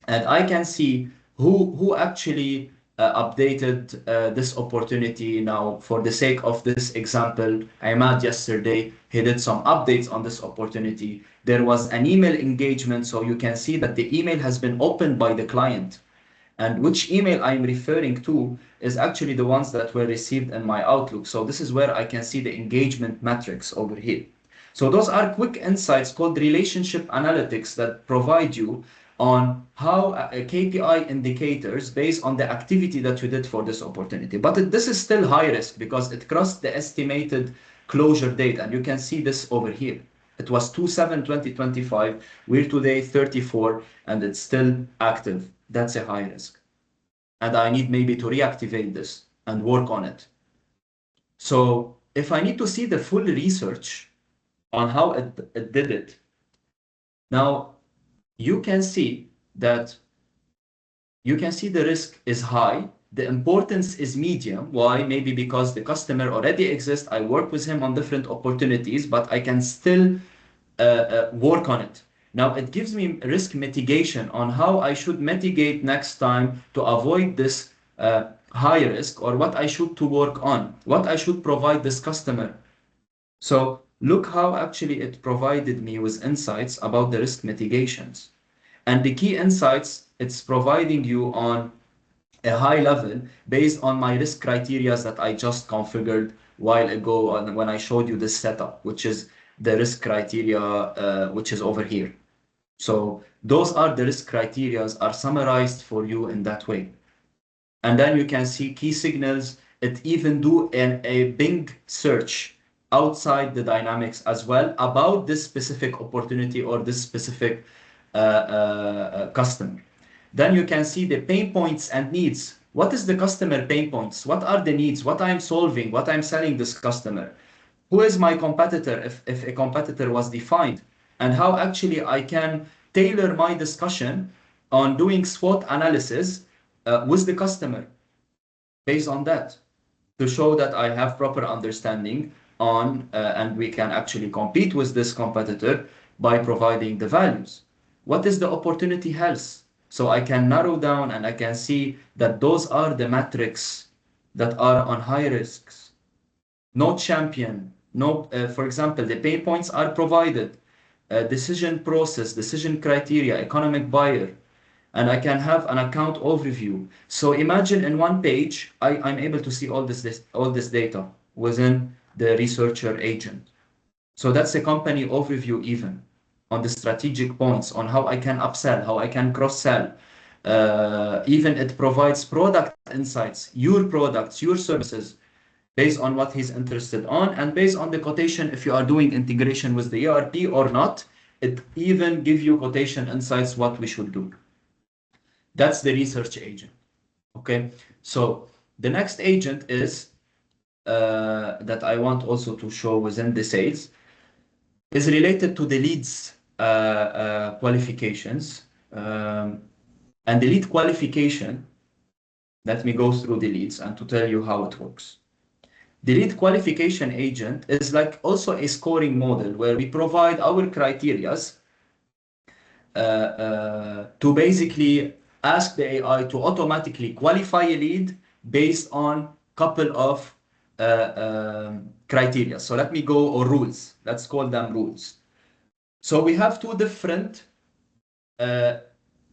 And I can see who actually updated this opportunity. Now, for the sake of this example, Imad yesterday, he did some updates on this opportunity. There was an email engagement, so you can see that the email has been opened by the client. And which email I'm referring to is actually the ones that were received in my Outlook. So this is where I can see the engagement metrics over here. So those are quick insights called relationship analytics that provide you on how KPI indicators based on the activity that you did for this opportunity. But this is still high risk because it crossed the estimated closure date. And you can see this over here. It was 2/7/2025. We're today 34 and it's still active. That's a high risk. And I need maybe to reactivate this and work on it. So if I need to see the full research on how it did it, now you can see that the risk is high. The importance is medium. Why? Maybe because the customer already exists. I work with him on different opportunities, but I can still work on it. Now it gives me risk mitigation on how I should mitigate next time to avoid this high risk, or what I should to work on, what I should provide this customer. So look how actually it provided me with insights about the risk mitigations. And the key insights it's providing you on a high level based on my risk criteria that I just configured while ago when I showed you this setup, which is the risk criteria, which is over here. So those are the risk criteria are summarized for you in that way. And then you can see key signals. It even do a Bing search outside the dynamics as well about this specific opportunity or this specific customer. Then you can see the pain points and needs. What is the customer pain points? What are the needs? What I'm solving? What I'm selling this customer? Who is my competitor if a competitor was defined? And how actually I can tailor my discussion on doing SWOT analysis with the customer based on that to show that I have proper understanding on and we can actually compete with this competitor by providing the values. What is the opportunity health? So I can narrow down and I can see that those are the metrics that are on high risks. No champion, no, for example, the pain points are provided, decision process, decision criteria, economic buyer, and I can have an account overview. So imagine in one page, I'm able to see all this data within the researcher agent. So that's a company overview even on the strategic points on how I can upsell, how I can cross-sell. Even it provides product insights, your products, your services, based on what he's interested on, and based on the quotation, if you are doing integration with the ERP or not, it even give you quotation insights what we should do. That's the research agent. Okay, so the next agent is that I want also to show within the sales is related to the leads qualifications. And the lead qualification, let me go through the leads and to tell you how it works. The lead qualification agent is like also a scoring model where we provide our criterias to basically ask the AI to automatically qualify a lead based on couple of criteria. So let me go, or rules. Let's call them rules. So we have two different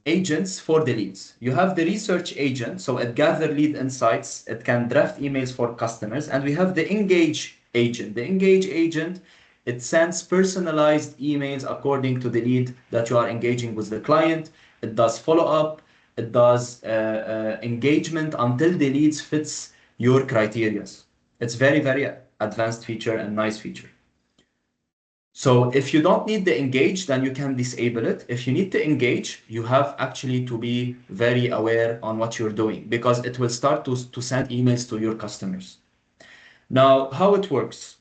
agents for the leads. You have the research agent, so it gathers lead insights, it can draft emails for customers, and we have the engage agent. The engage agent, it sends personalized emails according to the lead that you are engaging with the client. It does follow-up, it does engagement until the leads fits your criteria. It's very, very advanced feature and nice feature. So if you don't need the engage, then you can disable it. If you need to engage, you have actually to be very aware on what you're doing because it will start to send emails to your customers. Now, how it works.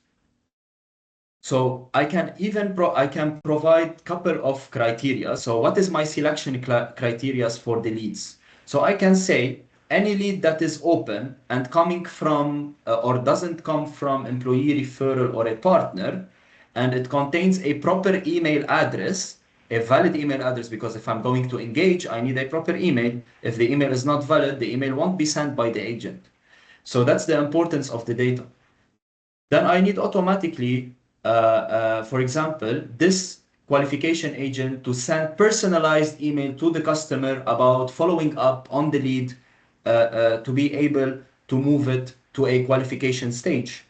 So I can even provide couple of criteria. So what is my selection criteria for the leads? So I can say any lead that is open and coming from or doesn't come from employee referral or a partner, and it contains a proper email address, a valid email address, because if I'm going to engage, I need a proper email. If the email is not valid, the email won't be sent by the agent. So that's the importance of the data. Then I need automatically, for example, this qualification agent to send personalized email to the customer about following up on the lead to be able to move it to a qualification stage.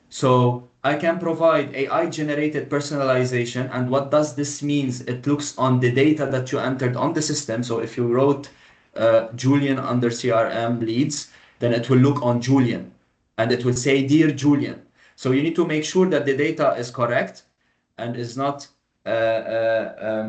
So I can provide AI generated personalization. And what does this means? It looks on the data that you entered on the system. So if you wrote Julian under CRM leads, then it will look on Julian and it will say, Dear Julian. So you need to make sure that the data is correct and is not a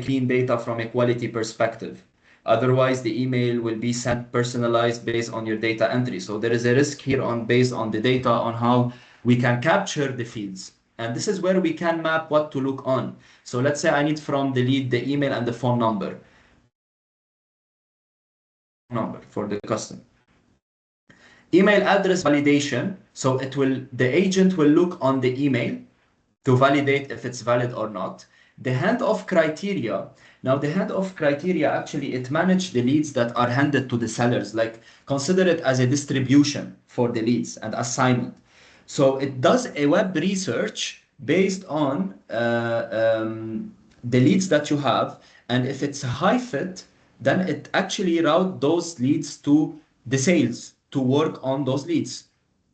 clean data from a quality perspective. Otherwise, the email will be sent personalized based on your data entry. So there is a risk here on based on the data on how we can capture the fields. And this is where we can map what to look on. So let's say I need from the lead the email and the phone number. Number for the customer. Email address validation. So the agent will look on the email to validate if it's valid or not. The handoff criteria. Now the handoff criteria, actually it manages the leads that are handed to the sellers. Like consider it as a distribution for the leads and assignment. So it does a web research based on the leads that you have. And if it's a high fit, then it actually route those leads to the sales to work on those leads.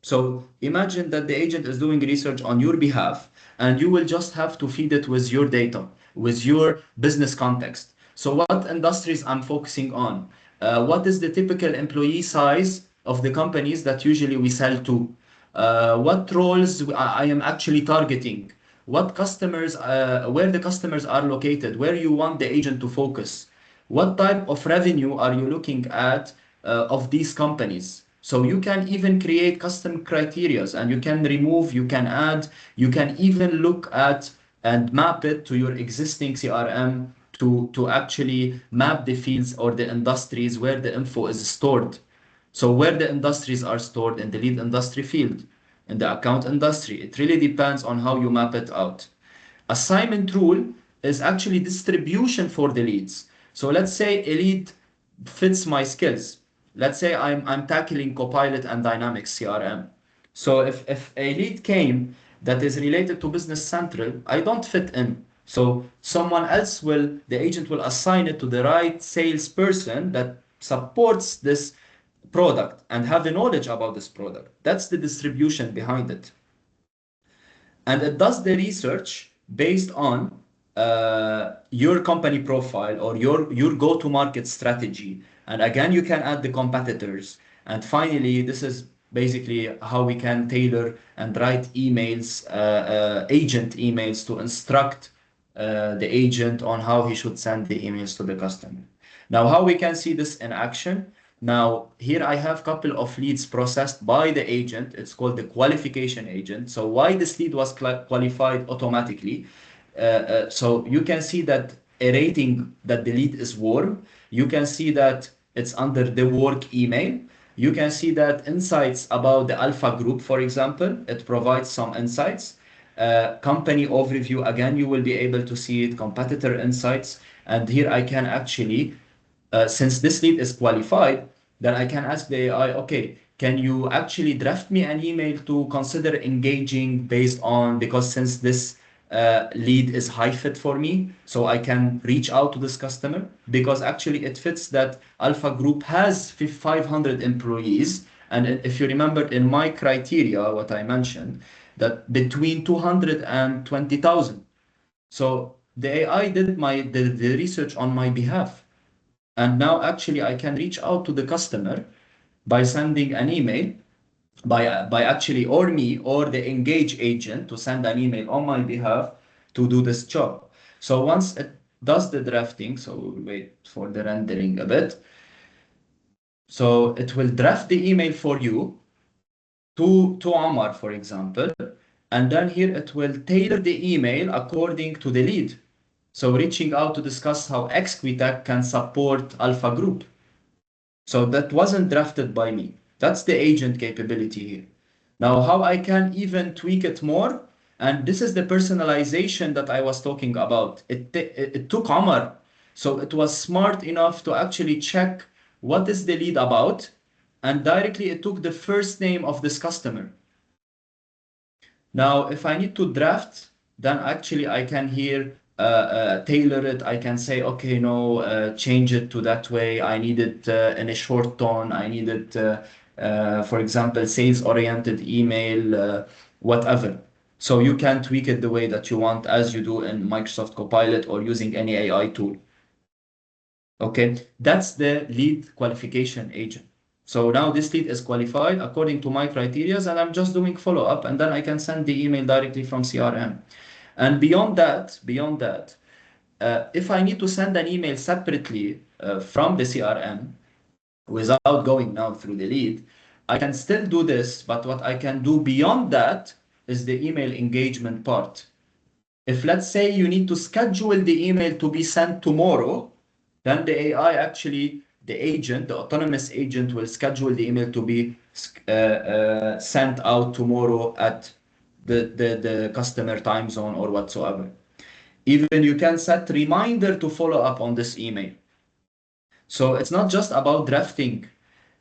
So imagine that the agent is doing research on your behalf and you will just have to feed it with your data, with your business context. So what industries I'm focusing on? What is the typical employee size of the companies that usually we sell to? What roles I am actually targeting? What customers, where the customers are located, where you want the agent to focus? What type of revenue are you looking at of these companies? So you can even create custom criterias and you can remove, you can add, you can even look at and map it to your existing CRM to actually map the fields or the industries where the info is stored. So where the industries are stored in the lead industry field, in the account industry, it really depends on how you map it out. Assignment rule is actually distribution for the leads. So let's say a lead fits my skills. Let's say I'm tackling Copilot and Dynamics CRM. So if a lead came that is related to Business Central, I don't fit in. So someone else will, the agent will assign it to the right salesperson that supports this product and have the knowledge about this product. That's the distribution behind it. And it does the research based on your company profile or your go-to-market strategy. And again, you can add the competitors. And finally, this is basically how we can tailor and write emails, agent emails to instruct the agent on how he should send the emails to the customer. Now, how we can see this in action? Now, here I have a couple of leads processed by the agent. It's called the qualification agent. So why this lead was qualified automatically? So you can see that a rating that the lead is warm. You can see that it's under the work email. You can see that insights about the alpha group, for example, it provides some insights. Company overview, again, you will be able to see it, competitor insights. And here I can actually since this lead is qualified, then I can ask the AI, okay, can you actually draft me an email to consider engaging based on, because since this lead is high fit for me, so I can reach out to this customer because actually it fits that Alpha Group has 500 employees. And if you remember in my criteria, what I mentioned, that between 200 and 20,000. So the AI did the research on my behalf. And now actually I can reach out to the customer by sending an email, by actually or me or the engage agent to send an email on my behalf to do this job. So once it does the drafting, so we'll wait for the rendering a bit. So it will draft the email for you to Omar, for example, and then here it will tailor the email according to the lead. So reaching out to discuss how Exquitec can support Alpha Group. So that wasn't drafted by me. That's the agent capability here. Now, how I can even tweak it more? And this is the personalization that I was talking about. It took Omar. So it was smart enough to actually check what is the lead about, and directly it took the first name of this customer. Now, if I need to draft, then actually I can here tailor it. I can say, okay, no, change it to that way. I need it in a short tone. I need it, for example, sales-oriented email, whatever. So you can tweak it the way that you want, as you do in Microsoft Copilot or using any AI tool. Okay, that's the lead qualification agent. So now this lead is qualified according to my criteria, and I'm just doing follow up, and then I can send the email directly from CRM. And beyond that, if I need to send an email separately from the CRM without going now through the lead, I can still do this, but what I can do beyond that is the email engagement part. If let's say you need to schedule the email to be sent tomorrow, then the AI actually, the agent, the autonomous agent will schedule the email to be sent out tomorrow at the customer time zone or whatsoever. Even you can set reminder to follow up on this email. So it's not just about drafting.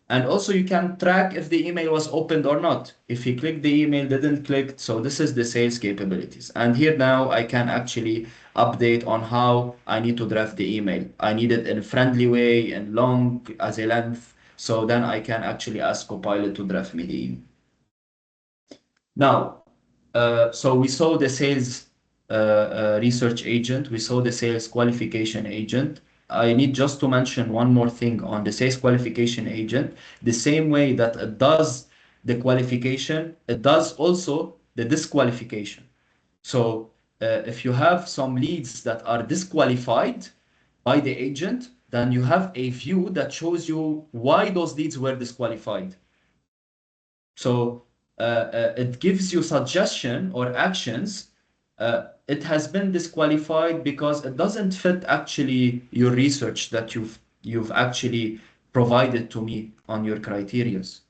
And also you can track if the email was opened or not. If you click the email, didn't click. So this is the sales capabilities. And here now I can actually update on how I need to draft the email. I need it in a friendly way and long as a length. So then I can actually ask Copilot to draft me the email. Now, so we saw the sales research agent, we saw the sales qualification agent. I need just to mention one more thing on the sales qualification agent. The same way that it does the qualification, it does also the disqualification. So if you have some leads that are disqualified by the agent, then you have a view that shows you why those leads were disqualified. So it gives you suggestion or actions. It has been disqualified because it doesn't fit actually your research that you've actually provided to me on your criterias.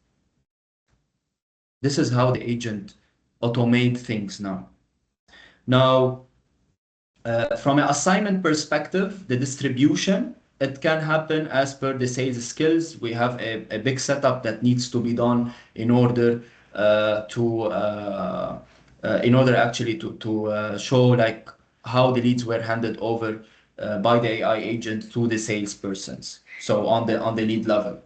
This is how the agent automate things now. Now, from an assignment perspective, the distribution, it can happen as per the sales skills. We have a big setup that needs to be done in order in order actually to show like how the leads were handed over by the AI agent to the salespersons. So on the lead level.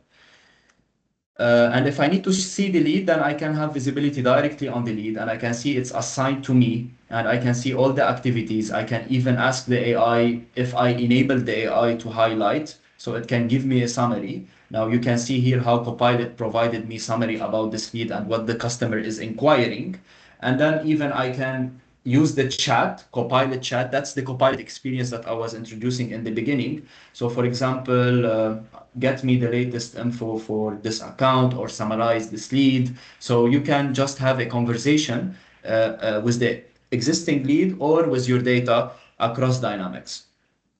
And if I need to see the lead, then I can have visibility directly on the lead and I can see it's assigned to me and I can see all the activities. I can even ask the AI if I enable the AI to highlight, so it can give me a summary. Now you can see here how Copilot provided me summary about this lead and what the customer is inquiring. And then even I can use the chat, Copilot chat. That's the Copilot experience that I was introducing in the beginning. So for example, get me the latest info for this account or summarize this lead. So you can just have a conversation with the existing lead or with your data across Dynamics.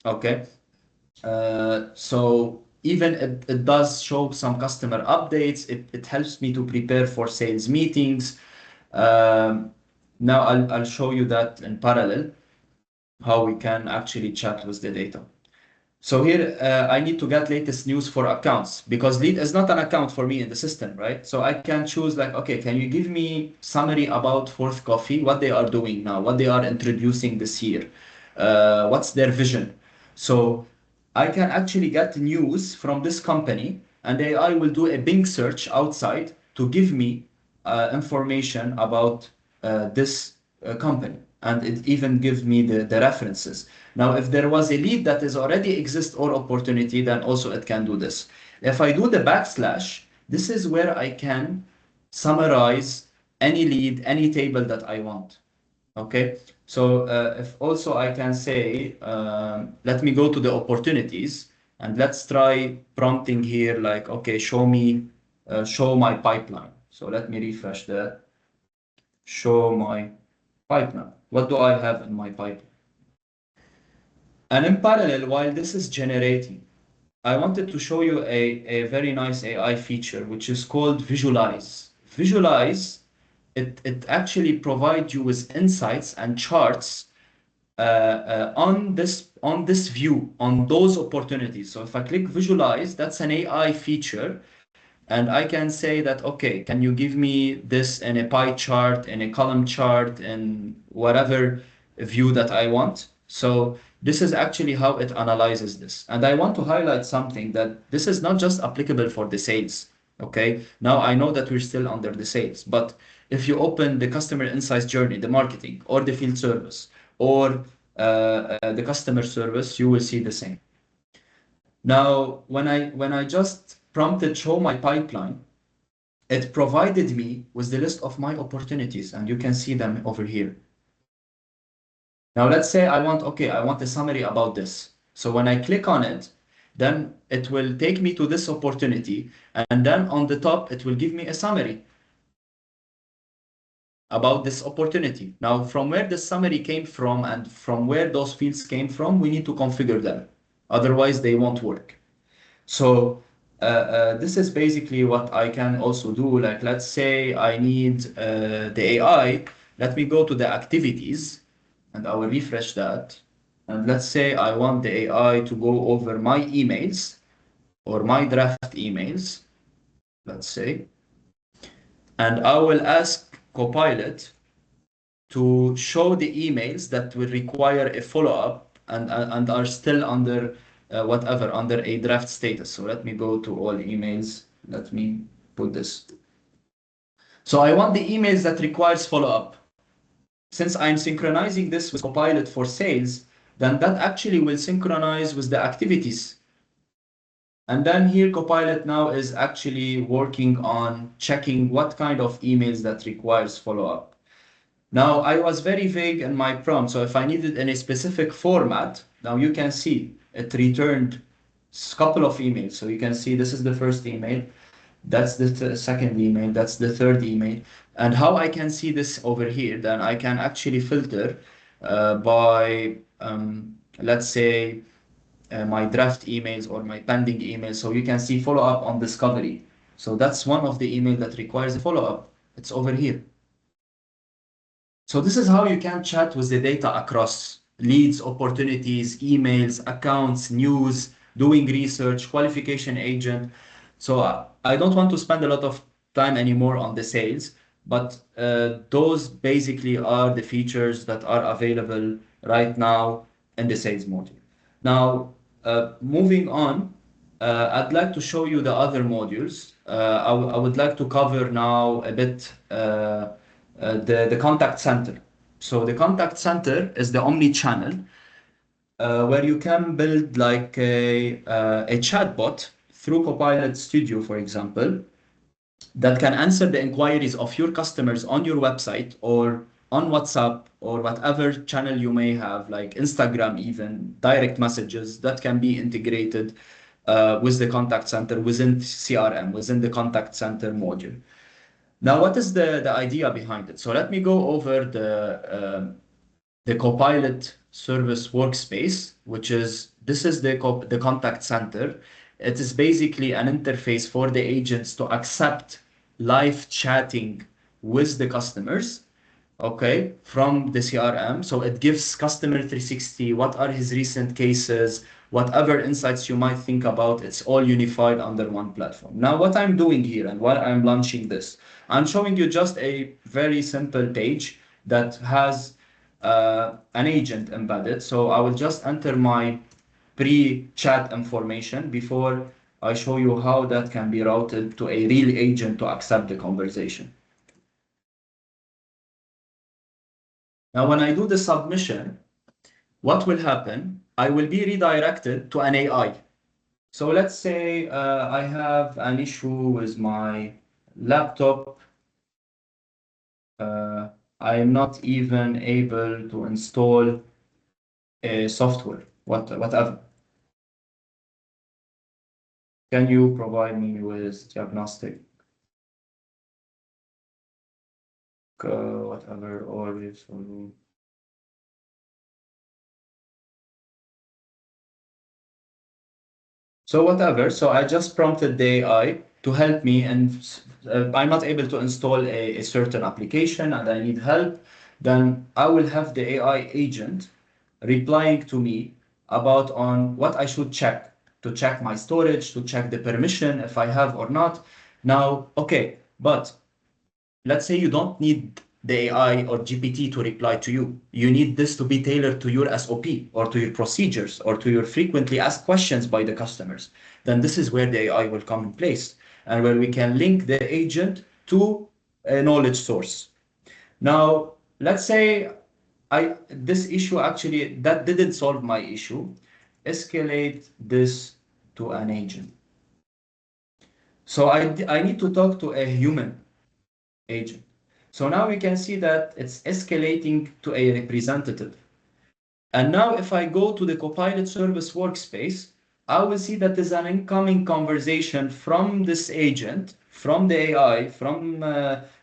Okay. So even it does show some customer updates. It helps me to prepare for sales meetings. Um, Now I'll show you that in parallel, how we can actually chat with the data. So here I need to get latest news for accounts because lead is not an account for me in the system, right? So I can choose like, okay, can you give me summary about Fourth Coffee, what they are doing now, what they are introducing this year, what's their vision? So I can actually get news from this company and AI will do a Bing search outside to give me information about this company. And it even gives me the references. Now, if there was a lead that is already exist or opportunity, then also it can do this. If I do the backslash, this is where I can summarize any lead, any table that I want. Okay, so if also I can say, let me go to the opportunities and let's try prompting here like, okay, show my pipeline. So let me refresh that. Show my pipeline. What do I have in my pipeline? And in parallel, while this is generating, I wanted to show you a very nice AI feature, which is called Visualize. Visualize it actually provides you with insights and charts on this view, on those opportunities. So if I click visualize, that's an AI feature, and I can say that, okay, can you give me this in a pie chart, in a column chart, in whatever view that I want? So this is actually how it analyzes this. And I want to highlight something, that this is not just applicable for the sales. Okay, now I know that we're still under the sales, but if you open the customer insights journey, the marketing, or the field service, or the customer service, you will see the same. Now, when I just prompted show my pipeline, it provided me with the list of my opportunities, and you can see them over here. Now, let's say I want a summary about this. So when I click on it, then it will take me to this opportunity, and then on the top, it will give me a summary about this opportunity. Now, from where the summary came from and from where those fields came from, we need to configure them. Otherwise, they won't work. So this is basically what I can also do. Like, let's say I need the AI. Let me go to the activities and I will refresh that. And let's say I want the AI to go over my emails or my draft emails, let's say, and I will ask Copilot to show the emails that will require a follow-up and are still under whatever, under a draft status. So let me go to all emails. Let me put this. So I want the emails that requires follow-up. Since I'm synchronizing this with Copilot for sales, then that actually will synchronize with the activities. And then here Copilot now is actually working on checking what kind of emails that requires follow-up. Now, I was very vague in my prompt, so if I needed in a specific format, now you can see it returned a couple of emails. So you can see this is the first email, that's the second email, that's the third email. And how I can see this over here, then I can actually filter by, let's say, my draft emails or my pending emails. So you can see follow up on discovery. So that's one of the email that requires a follow up. It's over here. So this is how you can chat with the data across leads, opportunities, emails, accounts, news, doing research, qualification agent. So I don't want to spend a lot of time anymore on the sales, but those basically are the features that are available right now in the sales module. Now, moving on, I'd like to show you the other modules. I would like to cover now a bit the contact center. So the contact center is the omni-channel where you can build like a chatbot through Copilot Studio, for example, that can answer the inquiries of your customers on your website or on WhatsApp or whatever channel you may have, like Instagram, even direct messages that can be integrated with the contact center within CRM, within the contact center module. Now, what is the idea behind it? So let me go over the Copilot service workspace, which is this is the contact center. It is basically an interface for the agents to accept live chatting with the customers, okay, from the CRM. So it gives customer 360, what are his recent cases, whatever insights you might think about, it's all unified under one platform. Now, what I'm doing here and why I'm launching this, I'm showing you just a very simple page that has an agent embedded. So I will just enter my pre-chat information before I show you how that can be routed to a real agent to accept the conversation. Now, when I do the submission, what will happen? I will be redirected to an AI. So let's say I have an issue with my laptop. I'm not even able to install a software, whatever. Can you provide me with diagnostic, whatever, or this? So whatever. So I just prompted the AI to help me, and I'm not able to install a certain application and I need help, then I will have the AI agent replying to me about on what I should check, to check my storage, to check the permission if I have or not. Now, okay, but let's say you don't need the AI or GPT to reply to you. You need this to be tailored to your SOP or to your procedures or to your frequently asked questions by the customers. Then this is where the AI will come in place and where we can link the agent to a knowledge source. Now, let's say this issue actually that didn't solve my issue. Escalate this to an agent. So I need to talk to a human agent. So now we can see that it's escalating to a representative. And now if I go to the Copilot service workspace, I will see that there's an incoming conversation from this agent, from the AI, from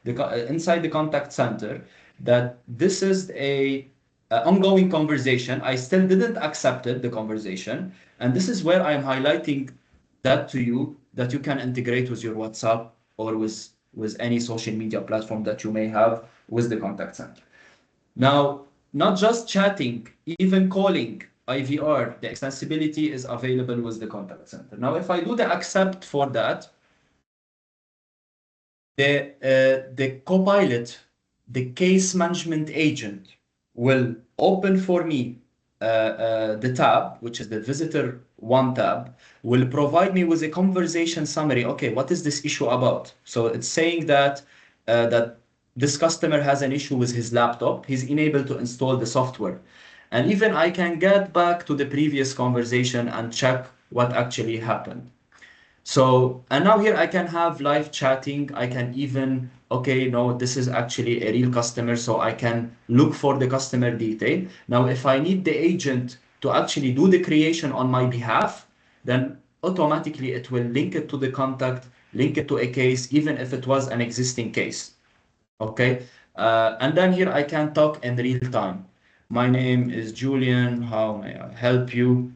inside the contact center, that this is a ongoing conversation. I still didn't accept it, the conversation. And this is where I'm highlighting that to you, that you can integrate with your WhatsApp or with any social media platform that you may have with the contact center. Now, not just chatting, even calling, IVR, the extensibility is available with the contact center. Now, if I do the accept for that, the Copilot, the case management agent, will open for me the tab, which is the visitor one tab, will provide me with a conversation summary. Okay, what is this issue about? So it's saying that this customer has an issue with his laptop. He's unable to install the software. And even I can get back to the previous conversation and check what actually happened. So, and now here I can have live chatting. I can even, okay, no, this is actually a real customer, so I can look for the customer detail. Now, if I need the agent to actually do the creation on my behalf, then automatically it will link it to the contact, link it to a case, even if it was an existing case. Okay. And then here I can talk in real time. My name is Julian. How may I help you?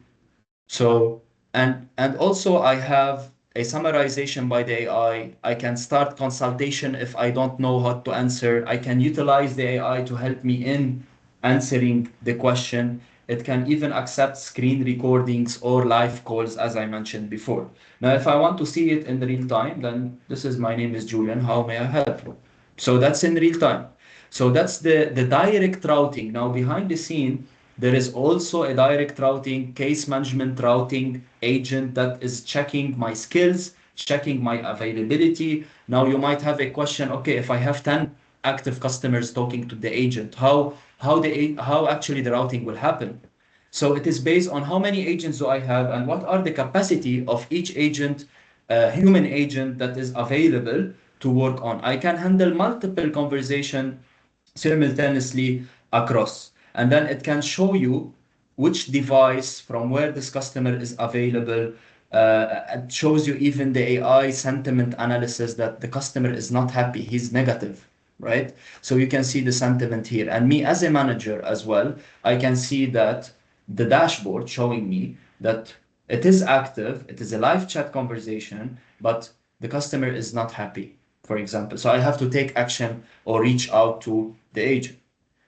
So, and also I have a summarization by the AI. I can start consultation if I don't know how to answer. I can utilize the AI to help me in answering the question. It can even accept screen recordings or live calls, as I mentioned before. Now, if I want to see it in real time, then this is my name is Julian. How may I help you? So that's in real time. So that's the direct routing. Now, behind the scene, there is also a direct routing, case management routing agent that is checking my skills, checking my availability. Now you might have a question, okay, if I have 10 active customers talking to the agent, how actually the routing will happen? So it is based on how many agents do I have and what are the capacity of each agent, human agent that is available to work on. I can handle multiple conversation simultaneously across. And then it can show you which device from where this customer is available. It shows you even the AI sentiment analysis that the customer is not happy, he's negative, right? So you can see the sentiment here. And me as a manager as well, I can see that the dashboard showing me that it is active, it is a live chat conversation, but the customer is not happy, for example. So I have to take action or reach out to the agent.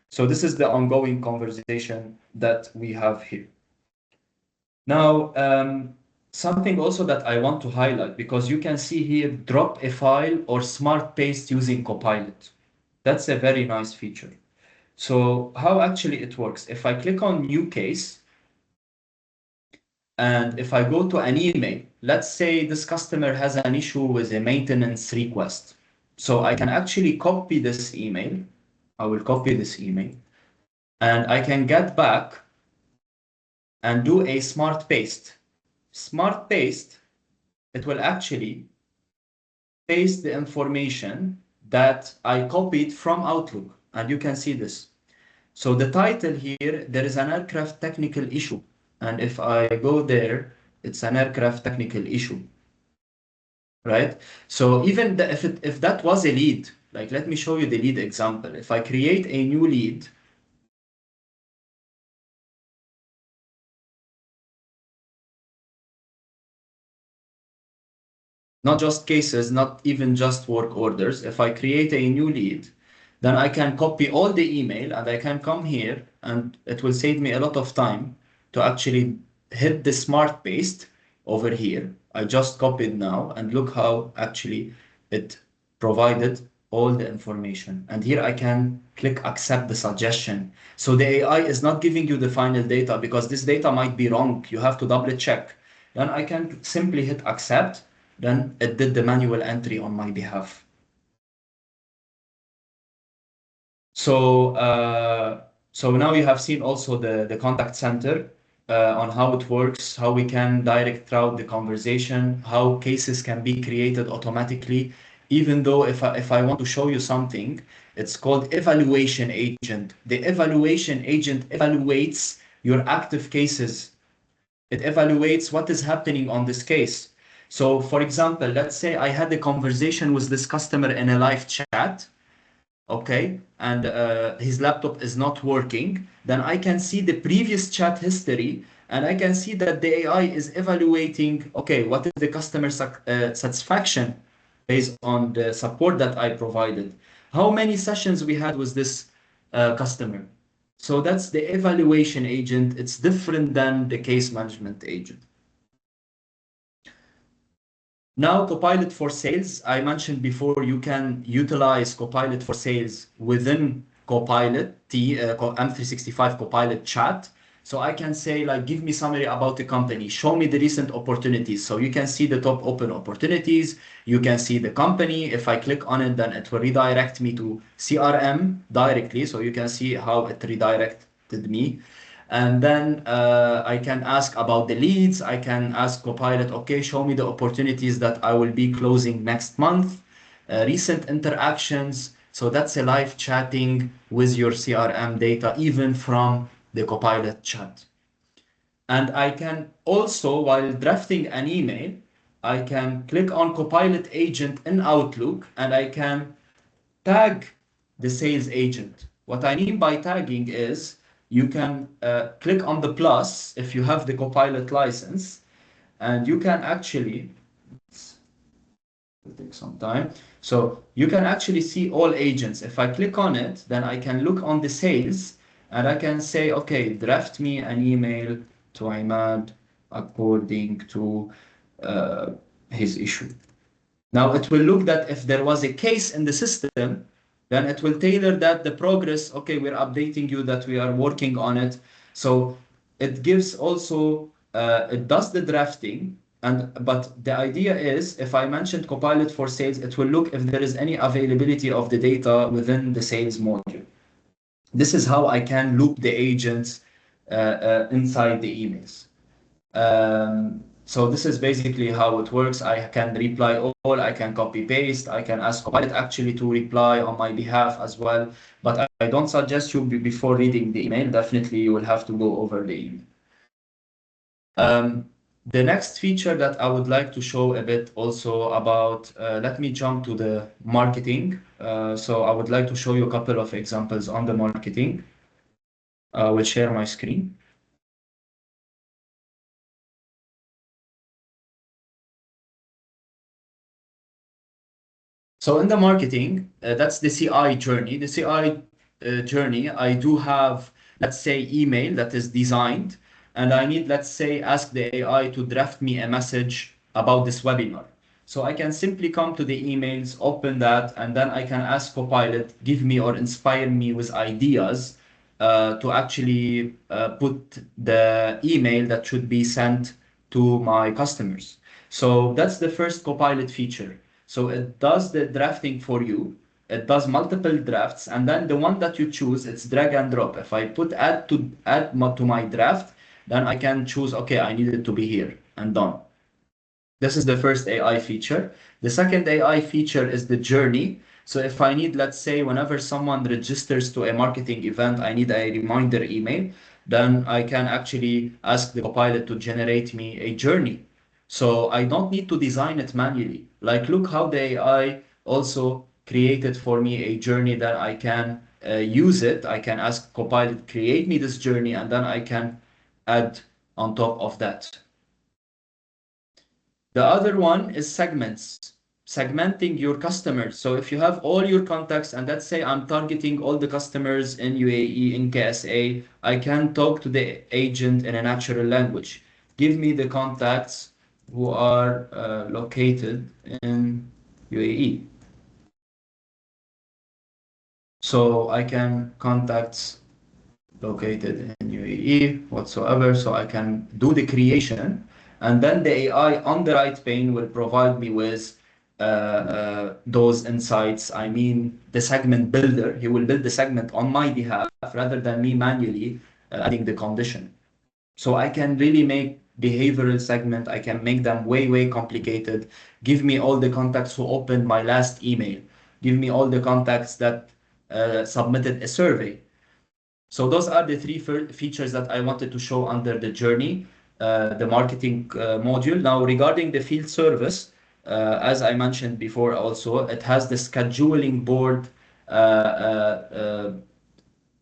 So this is the ongoing conversation that we have here. Now, something also that I want to highlight, because you can see here, drop a file or smart paste using Copilot. That's a very nice feature. So how actually it works, if I click on new case, and if I go to an email, let's say this customer has an issue with a maintenance request. So I can actually copy this email. I will copy this email and I can get back and do a smart paste. Smart paste, it will actually paste the information that I copied from Outlook. And you can see this. So the title here, there is an aircraft technical issue. And if I go there, it's an aircraft technical issue, right? So even if that was a lead, like let me show you the lead example. If I create a new lead, not just cases, not even just work orders. If I create a new lead, then I can copy all the email and I can come here and it will save me a lot of time to actually hit the smart paste over here. I just copied now and look how actually it provided all the information. And here I can click accept the suggestion. So the AI is not giving you the final data because this data might be wrong. You have to double check. Then I can simply hit accept. Then it did the manual entry on my behalf. So, so now you have seen also the contact center on how it works, how we can direct throughout the conversation, how cases can be created automatically. Even though if I want to show you something, it's called evaluation agent. The evaluation agent evaluates your active cases. It evaluates what is happening on this case. So, for example, let's say I had a conversation with this customer in a live chat, okay, and his laptop is not working, then I can see the previous chat history and I can see that the AI is evaluating, okay, what is the customer satisfaction based on the support that I provided. How many sessions we had with this customer. So that's the evaluation agent. It's different than the case management agent. Now, Copilot for Sales, I mentioned before, you can utilize Copilot for Sales within Copilot, M365 Copilot chat. So I can say, like, give me summary about the company, show me the recent opportunities. So you can see the top open opportunities, you can see the company. If I click on it, then it will redirect me to CRM directly. So you can see how it redirected me. And then I can ask about the leads. I can ask Copilot, okay, show me the opportunities that I will be closing next month, recent interactions. So that's a live chatting with your CRM data, even from the Copilot chat. And I can also, while drafting an email, I can click on Copilot agent in Outlook and I can tag the sales agent. What I mean by tagging is you can click on the plus if you have the Copilot license, and you can actually, it'll take some time. So you can actually see all agents. If I click on it, then I can look on the sales and I can say, okay, draft me an email to Imad according to uh, his issue. Now it will look that if there was a case in the system, then it will tailor that the progress, okay, we're updating you that we are working on it. So it gives also, it does the drafting, but the idea is if I mentioned Copilot for Sales, it will look if there is any availability of the data within the sales module. This is how I can loop the agents inside the emails. So this is basically how it works. I can reply all, I can copy paste, I can ask Copilot actually to reply on my behalf as well. But I don't suggest you before reading the email. Definitely you will have to go over the email. The next feature that I would like to show a bit also about, let me jump to the marketing. So I would like to show you a couple of examples on the marketing. I will share my screen. So in the marketing, that's the CI journey. The CI journey, I do have, let's say, email that is designed, and I need, let's say, ask the AI to draft me a message about this webinar. So I can simply come to the emails, open that, and then I can ask Copilot, give me or inspire me with ideas to actually put the email that should be sent to my customers. So that's the first Copilot feature. So it does the drafting for you. It does multiple drafts, and then the one that you choose, it's drag and drop. If I put to my draft, then I can choose, okay, I need it to be here and done. This is the first AI feature. The second AI feature is the journey. So if I need, let's say, whenever someone registers to a marketing event, I need a reminder email, then I can actually ask the Copilot to generate me a journey. So I don't need to design it manually. Like, look how the AI also created for me a journey that I can use it. I can ask Copilot, create me this journey, and then I can add on top of that. The other one is segments, segmenting your customers. So if you have all your contacts, and let's say I'm targeting all the customers in UAE, in KSA, I can talk to the agent in a natural language. Give me the contacts who are located in UAE. So I can contacts located in UAE whatsoever. So I can do the creation, and then the AI on the right pane will provide me with those insights. I mean, the segment builder, he will build the segment on my behalf rather than me manually adding the condition. So I can really make behavioral segment. I can make them way, way complicated. Give me all the contacts who opened my last email. Give me all the contacts that submitted a survey. So those are the three features that I wanted to show under the journey, the marketing module. Now, regarding the field service, as I mentioned before also, it has the scheduling board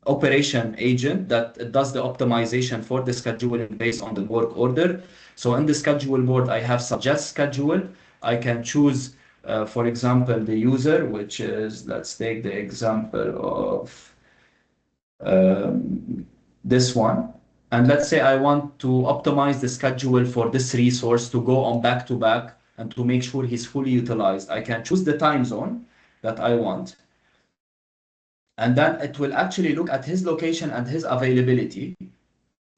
operation agent that does the optimization for the scheduling based on the work order. So in the schedule board, I have suggest schedule. I can choose, for example, the user, which is, let's take the example of this one. And let's say I want to optimize the schedule for this resource to go on back to back and to make sure he's fully utilized. I can choose the time zone that I want. And then it will actually look at his location and his availability.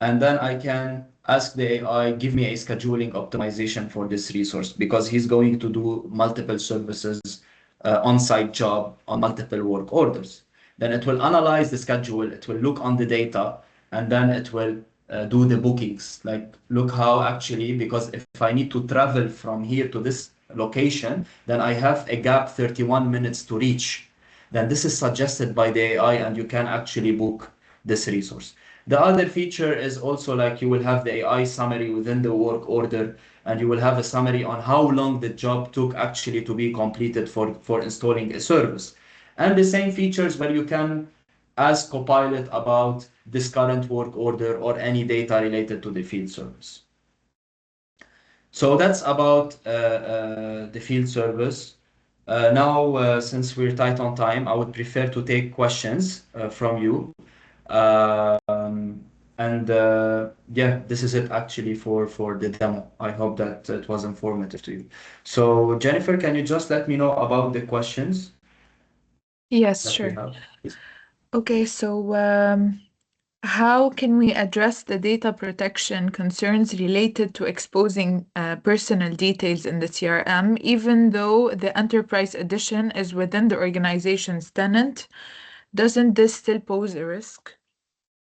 And then I can ask the AI, give me a scheduling optimization for this resource because he's going to do multiple services, on-site job on multiple work orders. Then it will analyze the schedule, it will look on the data, and then it will do the bookings. Like, look how actually, because if I need to travel from here to this location, then I have a gap 31 minutes to reach. Then this is suggested by the AI and you can actually book this resource. The other feature is also like you will have the AI summary within the work order, and you will have a summary on how long the job took actually to be completed for installing a service. And the same features where you can ask Copilot about this current work order or any data related to the field service. So that's about the field service. Now, since we're tight on time, I would prefer to take questions from you. And yeah, this is it actually for the demo. I hope that it was informative to you. So Jennifer, can you just let me know about the questions Yes, that we sure. have, please? Okay, so how can we address the data protection concerns related to exposing personal details in the CRM, even though the enterprise edition is within the organization's tenant? Doesn't this still pose a risk?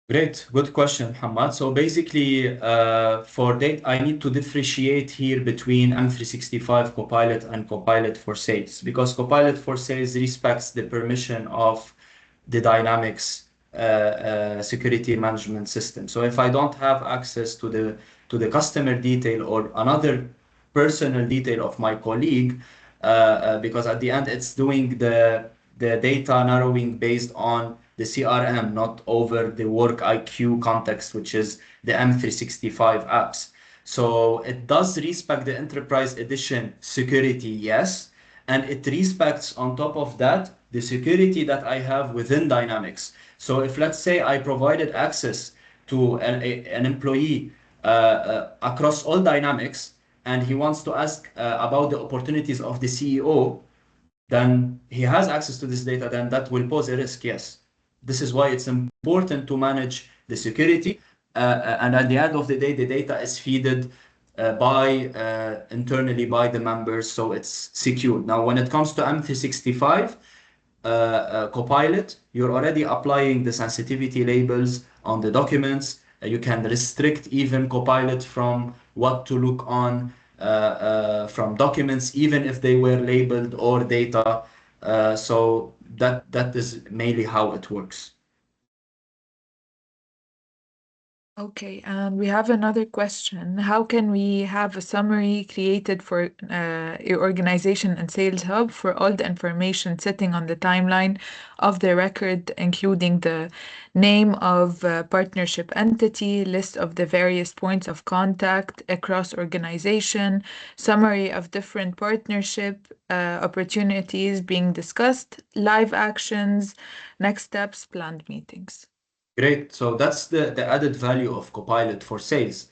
Great, good question, Muhammad. So basically, for that, I need to differentiate here between M365 Copilot and Copilot for Sales, because Copilot for Sales respects the permission of the Dynamics security management system. So if I don't have access to the customer detail or another personal detail of my colleague, because at the end it's doing the data narrowing based on the CRM, not over the work IQ context, which is the M365 apps. So it does respect the enterprise edition security, yes, and it respects on top of that the security that I have within Dynamics. So if let's say I provided access to an employee across all Dynamics, and he wants to ask about the opportunities of the CEO, then he has access to this data, then that will pose a risk, yes. This is why it's important to manage the security. And at the end of the day, the data is fed by internally by the members, so it's secure. Now, when it comes to M365, Copilot, you're already applying the sensitivity labels on the documents. You can restrict even Copilot from what to look on from documents, even if they were labeled or data. So that is mainly how it works. Okay, and we have another question. How can we have a summary created for your organization and Sales Hub for all the information sitting on the timeline of the record, including the name of partnership entity, list of the various points of contact across organization, summary of different partnership opportunities being discussed, live actions, next steps, planned meetings? Great. So that's the added value of Copilot for sales.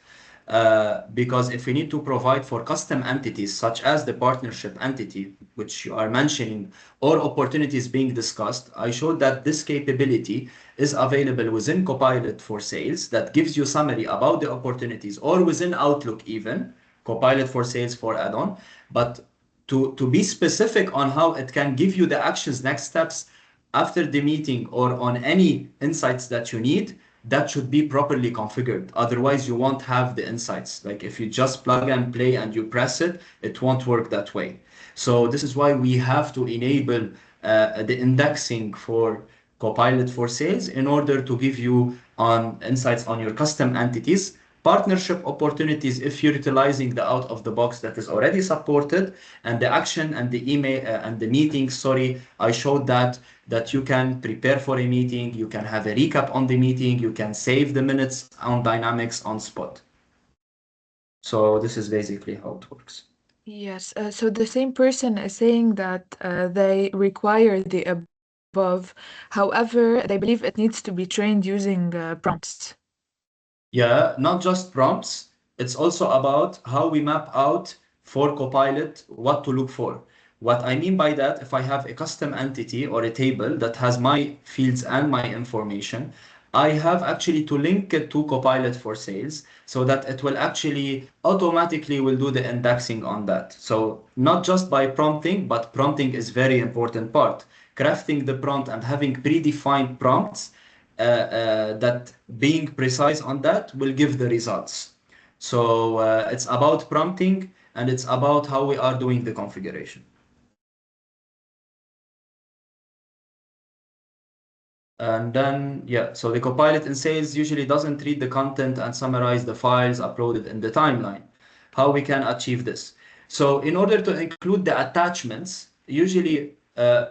Because if we need to provide for custom entities such as the partnership entity, which you are mentioning, or opportunities being discussed, I showed that this capability is available within Copilot for sales that gives you summary about the opportunities, or within Outlook even, Copilot for sales for add-on. But to be specific on how it can give you the actions, next steps, after the meeting or on any insights that you need, that should be properly configured. Otherwise, you won't have the insights. Like if you just plug and play and you press it, it won't work that way. So this is why we have to enable the indexing for Copilot for Sales in order to give you on insights on your custom entities, partnership opportunities if you're utilizing the out of the box that is already supported, and the action and the email and the meeting. Sorry, I showed that you can prepare for a meeting, you can have a recap on the meeting, you can save the minutes on Dynamics on spot. So this is basically how it works. Yes, so the same person is saying that they require the above. However, they believe it needs to be trained using prompts. Yeah, not just prompts. It's also about how we map out for Copilot what to look for. What I mean by that, if I have a custom entity or a table that has my fields and my information, I have actually to link it to Copilot for Sales so that it will actually automatically will do the indexing on that. So not just by prompting, but prompting is very important part. Crafting the prompt and having predefined prompts that being precise on that will give the results. So it's about prompting and it's about how we are doing the configuration. And then, yeah, so the Copilot in Sales usually doesn't read the content and summarize the files uploaded in the timeline. How we can achieve this? So in order to include the attachments, usually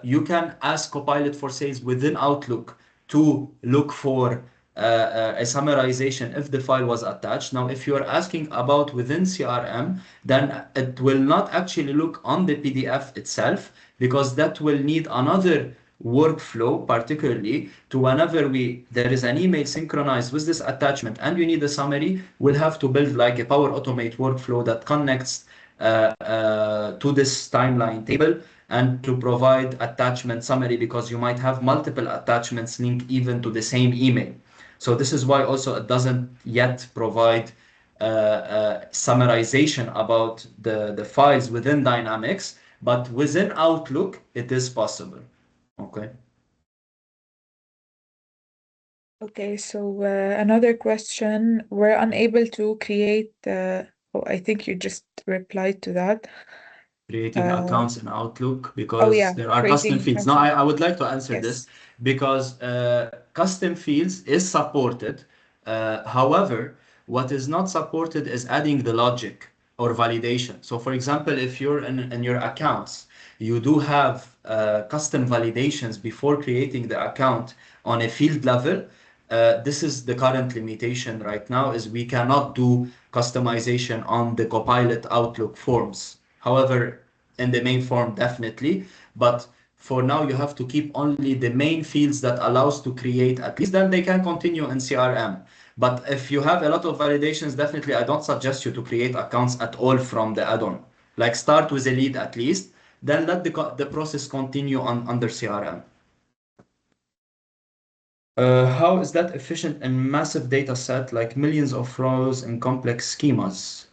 you can ask Copilot for Sales within Outlook to look for a summarization if the file was attached. Now, if you are asking about within CRM, then it will not actually look on the PDF itself because that will need another workflow, particularly to whenever there is an email synchronized with this attachment and you need a summary, we'll have to build like a Power Automate workflow that connects to this timeline table and to provide attachment summary because you might have multiple attachments linked even to the same email. So this is why also it doesn't yet provide summarization about the files within Dynamics, but within Outlook, it is possible. Okay. Okay, so another question. We're unable to create, oh, I think you just replied to that. Creating Uh, accounts in Outlook oh, because yeah, there are custom creating fields. Now, accounts. I would like to answer Yes. this because custom fields is supported. However, what is not supported is adding the logic or validation. So, for example, if you're in your accounts, you do have custom validations before creating the account on a field level. This is the current limitation right now is we cannot do customization on the Copilot Outlook forms. However, in the main form, definitely. But for now, you have to keep only the main fields that allows to create at least then they can continue in CRM. But if you have a lot of validations, definitely I don't suggest you to create accounts at all from the add-on. Like start with a lead at least, then let the process continue on under CRM. How is that efficient in massive data set like millions of rows and complex schemas?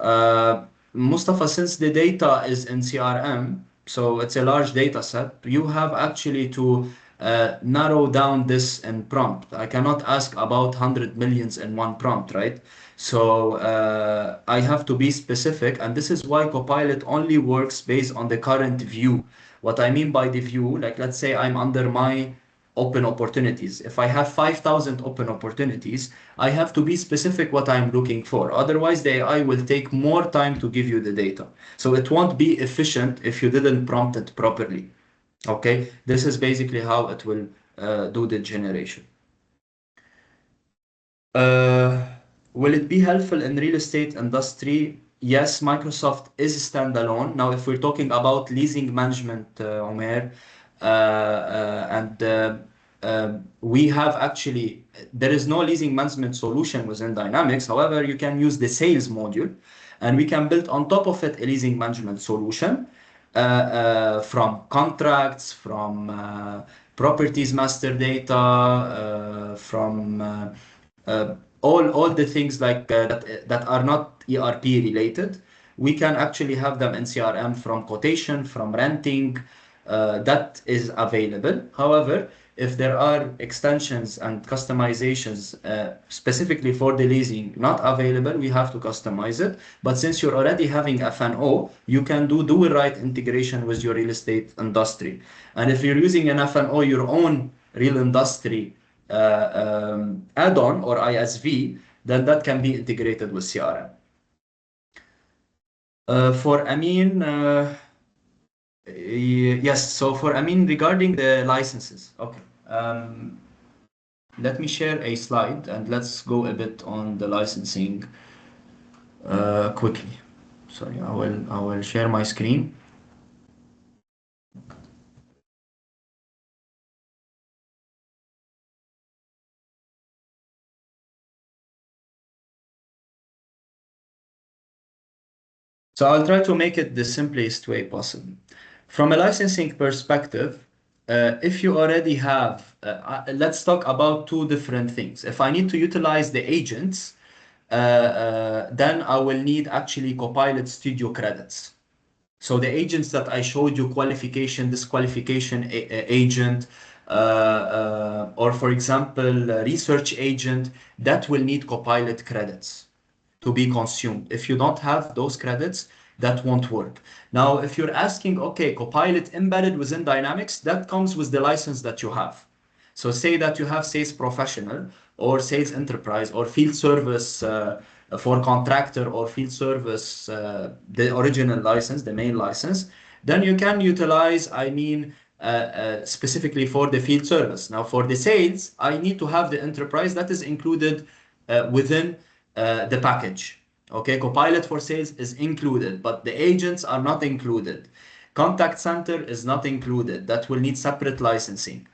Mustafa, since the data is in CRM, so it's a large data set, you have actually to narrow down this in prompt. I cannot ask about 100 millions in one prompt, right? So I have to be specific, and this is why Copilot only works based on the current view. What I mean by the view, like let's say I'm under my open opportunities. If I have 5,000 open opportunities, I have to be specific what I'm looking for. Otherwise, the AI will take more time to give you the data. So it won't be efficient if you didn't prompt it properly. Okay, this is basically how it will do the generation. Uh, will it be helpful in real estate industry? Yes, Microsoft is standalone. Now, if we're talking about leasing management, Omer, and we have actually, there is no leasing management solution within Dynamics. However, you can use the sales module, and we can build on top of it a leasing management solution from contracts, from properties master data, from all the things like that are not ERP related. We can actually have them in CRM from quotation, from renting. That is available. However, if there are extensions and customizations specifically for the leasing not available, we have to customize it. But since you're already having FNO, you can do a right integration with your real estate industry. And if you're using an FNO, your own real industry add-on or ISV, then that can be integrated with CRM. For Amin, yes, so for Amin, regarding the licenses, okay. Let me share a slide and let's go a bit on the licensing quickly. Sorry, I will share my screen. So I'll try to make it the simplest way possible. From a licensing perspective, if you already have, let's talk about two different things. If I need to utilize the agents, then I will need actually Copilot Studio credits. So the agents that I showed you, qualification, disqualification agent, or for example, research agent, that will need Copilot credits to be consumed. If you don't have those credits, that won't work. Now, if you're asking, okay, Copilot embedded within Dynamics, that comes with the license that you have. So say that you have sales professional or sales enterprise or field service for contractor or field service, the original license, the main license, then you can utilize, specifically for the field service. Now for the sales, I need to have the enterprise that is included within the package. Okay, Copilot for sales is included, but the agents are not included. Contact center is not included. That will need separate licensing.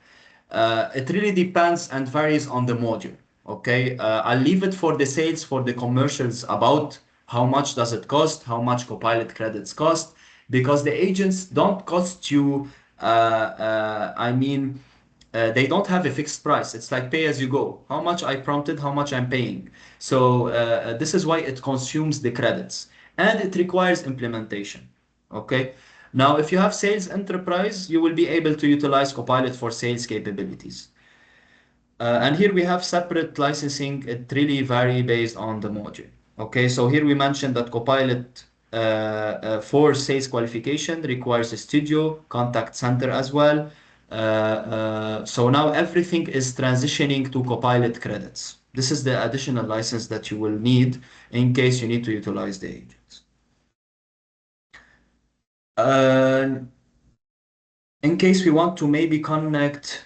It really depends and varies on the module. Okay, I'll leave it for the sales, for the commercials about how much does it cost, how much Copilot credits cost, because the agents don't cost you. They don't have a fixed price. It's like pay as you go. How much I prompted, how much I'm paying. So this is why it consumes the credits and it requires implementation. Okay. Now, if you have sales enterprise, you will be able to utilize Copilot for sales capabilities. And here we have separate licensing. It really vary based on the module. Okay, so here we mentioned that Copilot for sales qualification requires a studio, contact center as well. So now everything is transitioning to Copilot credits. This is the additional license that you will need in case you need to utilize the agents. Uh, in case we want to maybe connect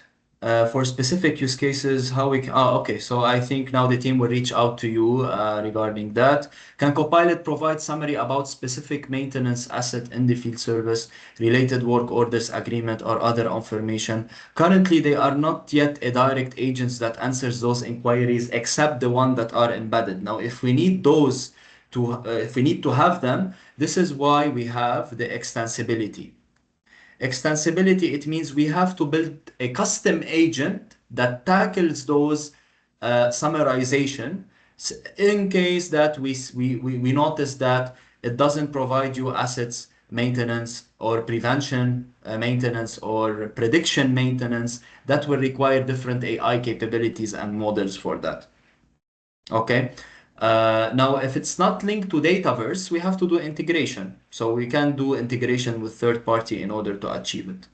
for specific use cases, how we can, okay, so I think now the team will reach out to you regarding that. Can Copilot provide summary about specific maintenance asset in the field service, related work orders agreement or other information? Currently, they are not yet a direct agents that answers those inquiries except the one that are embedded. Now, if we need those if we need to have them, this is why we have the extensibility. Extensibility, it means we have to build a custom agent that tackles those summarization in case that we notice that it doesn't provide you assets maintenance or prevention maintenance or prediction maintenance that will require different AI capabilities and models for that. Okay. Now, if it's not linked to Dataverse, we have to do integration. So we can do integration with third party in order to achieve it.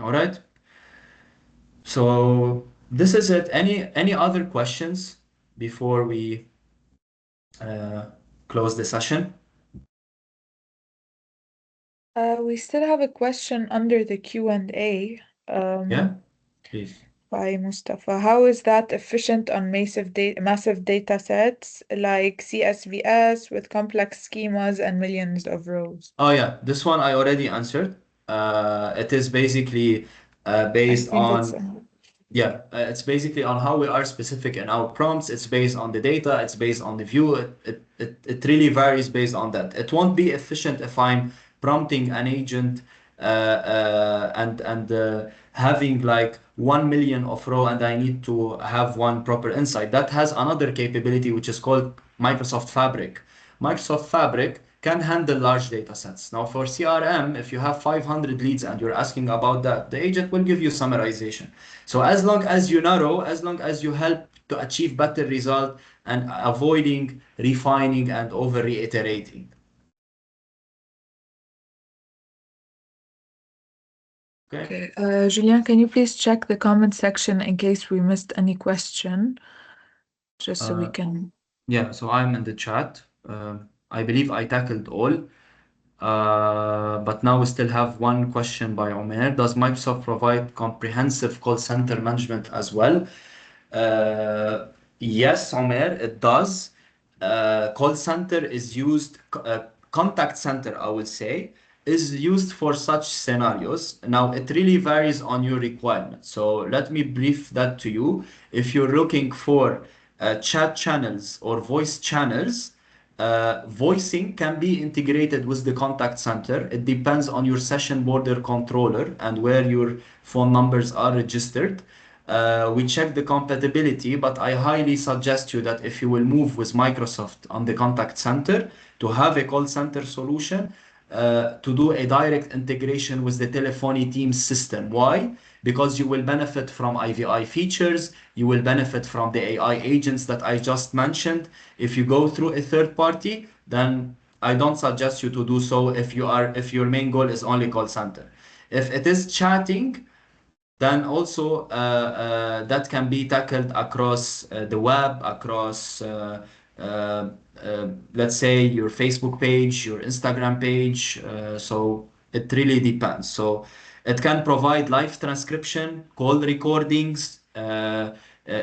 All right. So this is it. Any other questions before we uh, close the session? We still have a question under the Q&A Yeah, please. by Mustafa. How is that efficient on massive data sets like CSVS with complex schemas and millions of rows? Oh yeah, this one I already answered. It is basically I based think it's on yeah, it's basically on how we are specific in our prompts. It's based on the data. It's based on the view. It really varies based on that. It won't be efficient if I'm prompting an agent and having like 1 million of row and I need to have one proper insight. That has another capability which is called Microsoft Fabric. Microsoft Fabric can handle large data sets. Now, for CRM, if you have 500 leads and you're asking about that, the agent will give you summarization. So, as long as you narrow, as long as you help to achieve better result and avoiding refining and over reiterating. Okay. okay. Julien, can you please check the comment section in case we missed any question, just so we Uh, can. yeah, so I'm in the chat. I believe I tackled all. But now we still have one question by Omer. Does Microsoft provide comprehensive call center management as well? Uh, yes, Omer, it does. Call center is used, contact center, I would say, is used for such scenarios. Now, it really varies on your requirements. So let me brief that to you. If you're looking for chat channels or voice channels, voicing can be integrated with the contact center. It depends on your session border controller and where your phone numbers are registered. We check the compatibility, but I highly suggest you that if you will move with Microsoft on the contact center to have a call center solution, to do a direct integration with the telephony Teams system. Why? Because you will benefit from IVI features, you will benefit from the AI agents that I just mentioned. If you go through a third party, then I don't suggest you to do so if your main goal is only call center. If it is chatting, then also that can be tackled across the web, across let's say your Facebook page, your Instagram page. So it really depends. So it can provide live transcription, call recordings,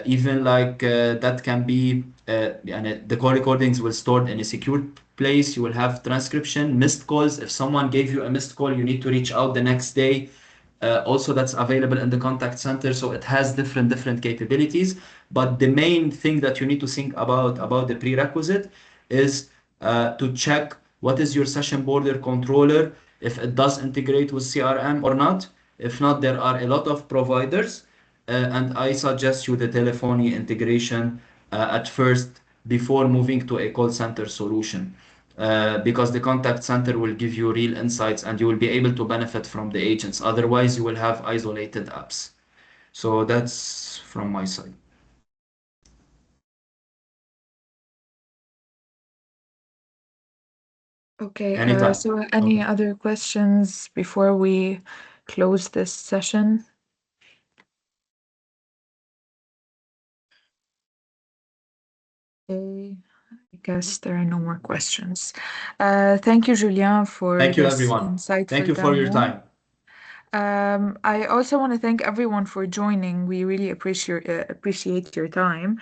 even like that can be, and the call recordings will stored in a secure place. You will have transcription, missed calls. If someone gave you a missed call, you need to reach out the next day. Also, that's available in the contact center, so it has different capabilities. But the main thing that you need to think about the prerequisite is to check what is your session border controller, if it does integrate with CRM or not. If not, there are a lot of providers, and I suggest you the telephony integration at first before moving to a call center solution. Because the contact center will give you real insights and you will be able to benefit from the agents. Otherwise, you will have isolated apps. So that's from my side. Okay, Anytime. so any Okay. other questions before we close this session? Okay, I guess there are no more questions. Thank you, Julien, for Thank you, this everyone. Thank insightful you for your demo. time. I also want to thank everyone for joining. We really appreciate your time.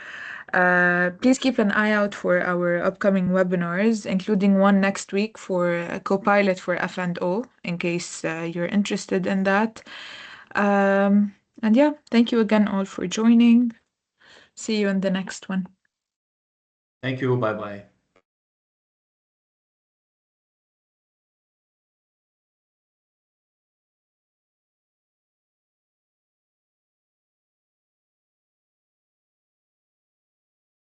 Please keep an eye out for our upcoming webinars, including one next week for Copilot for F&O, in case you're interested in that. And yeah, thank you again all for joining. See you in the next one. Thank you. Bye bye.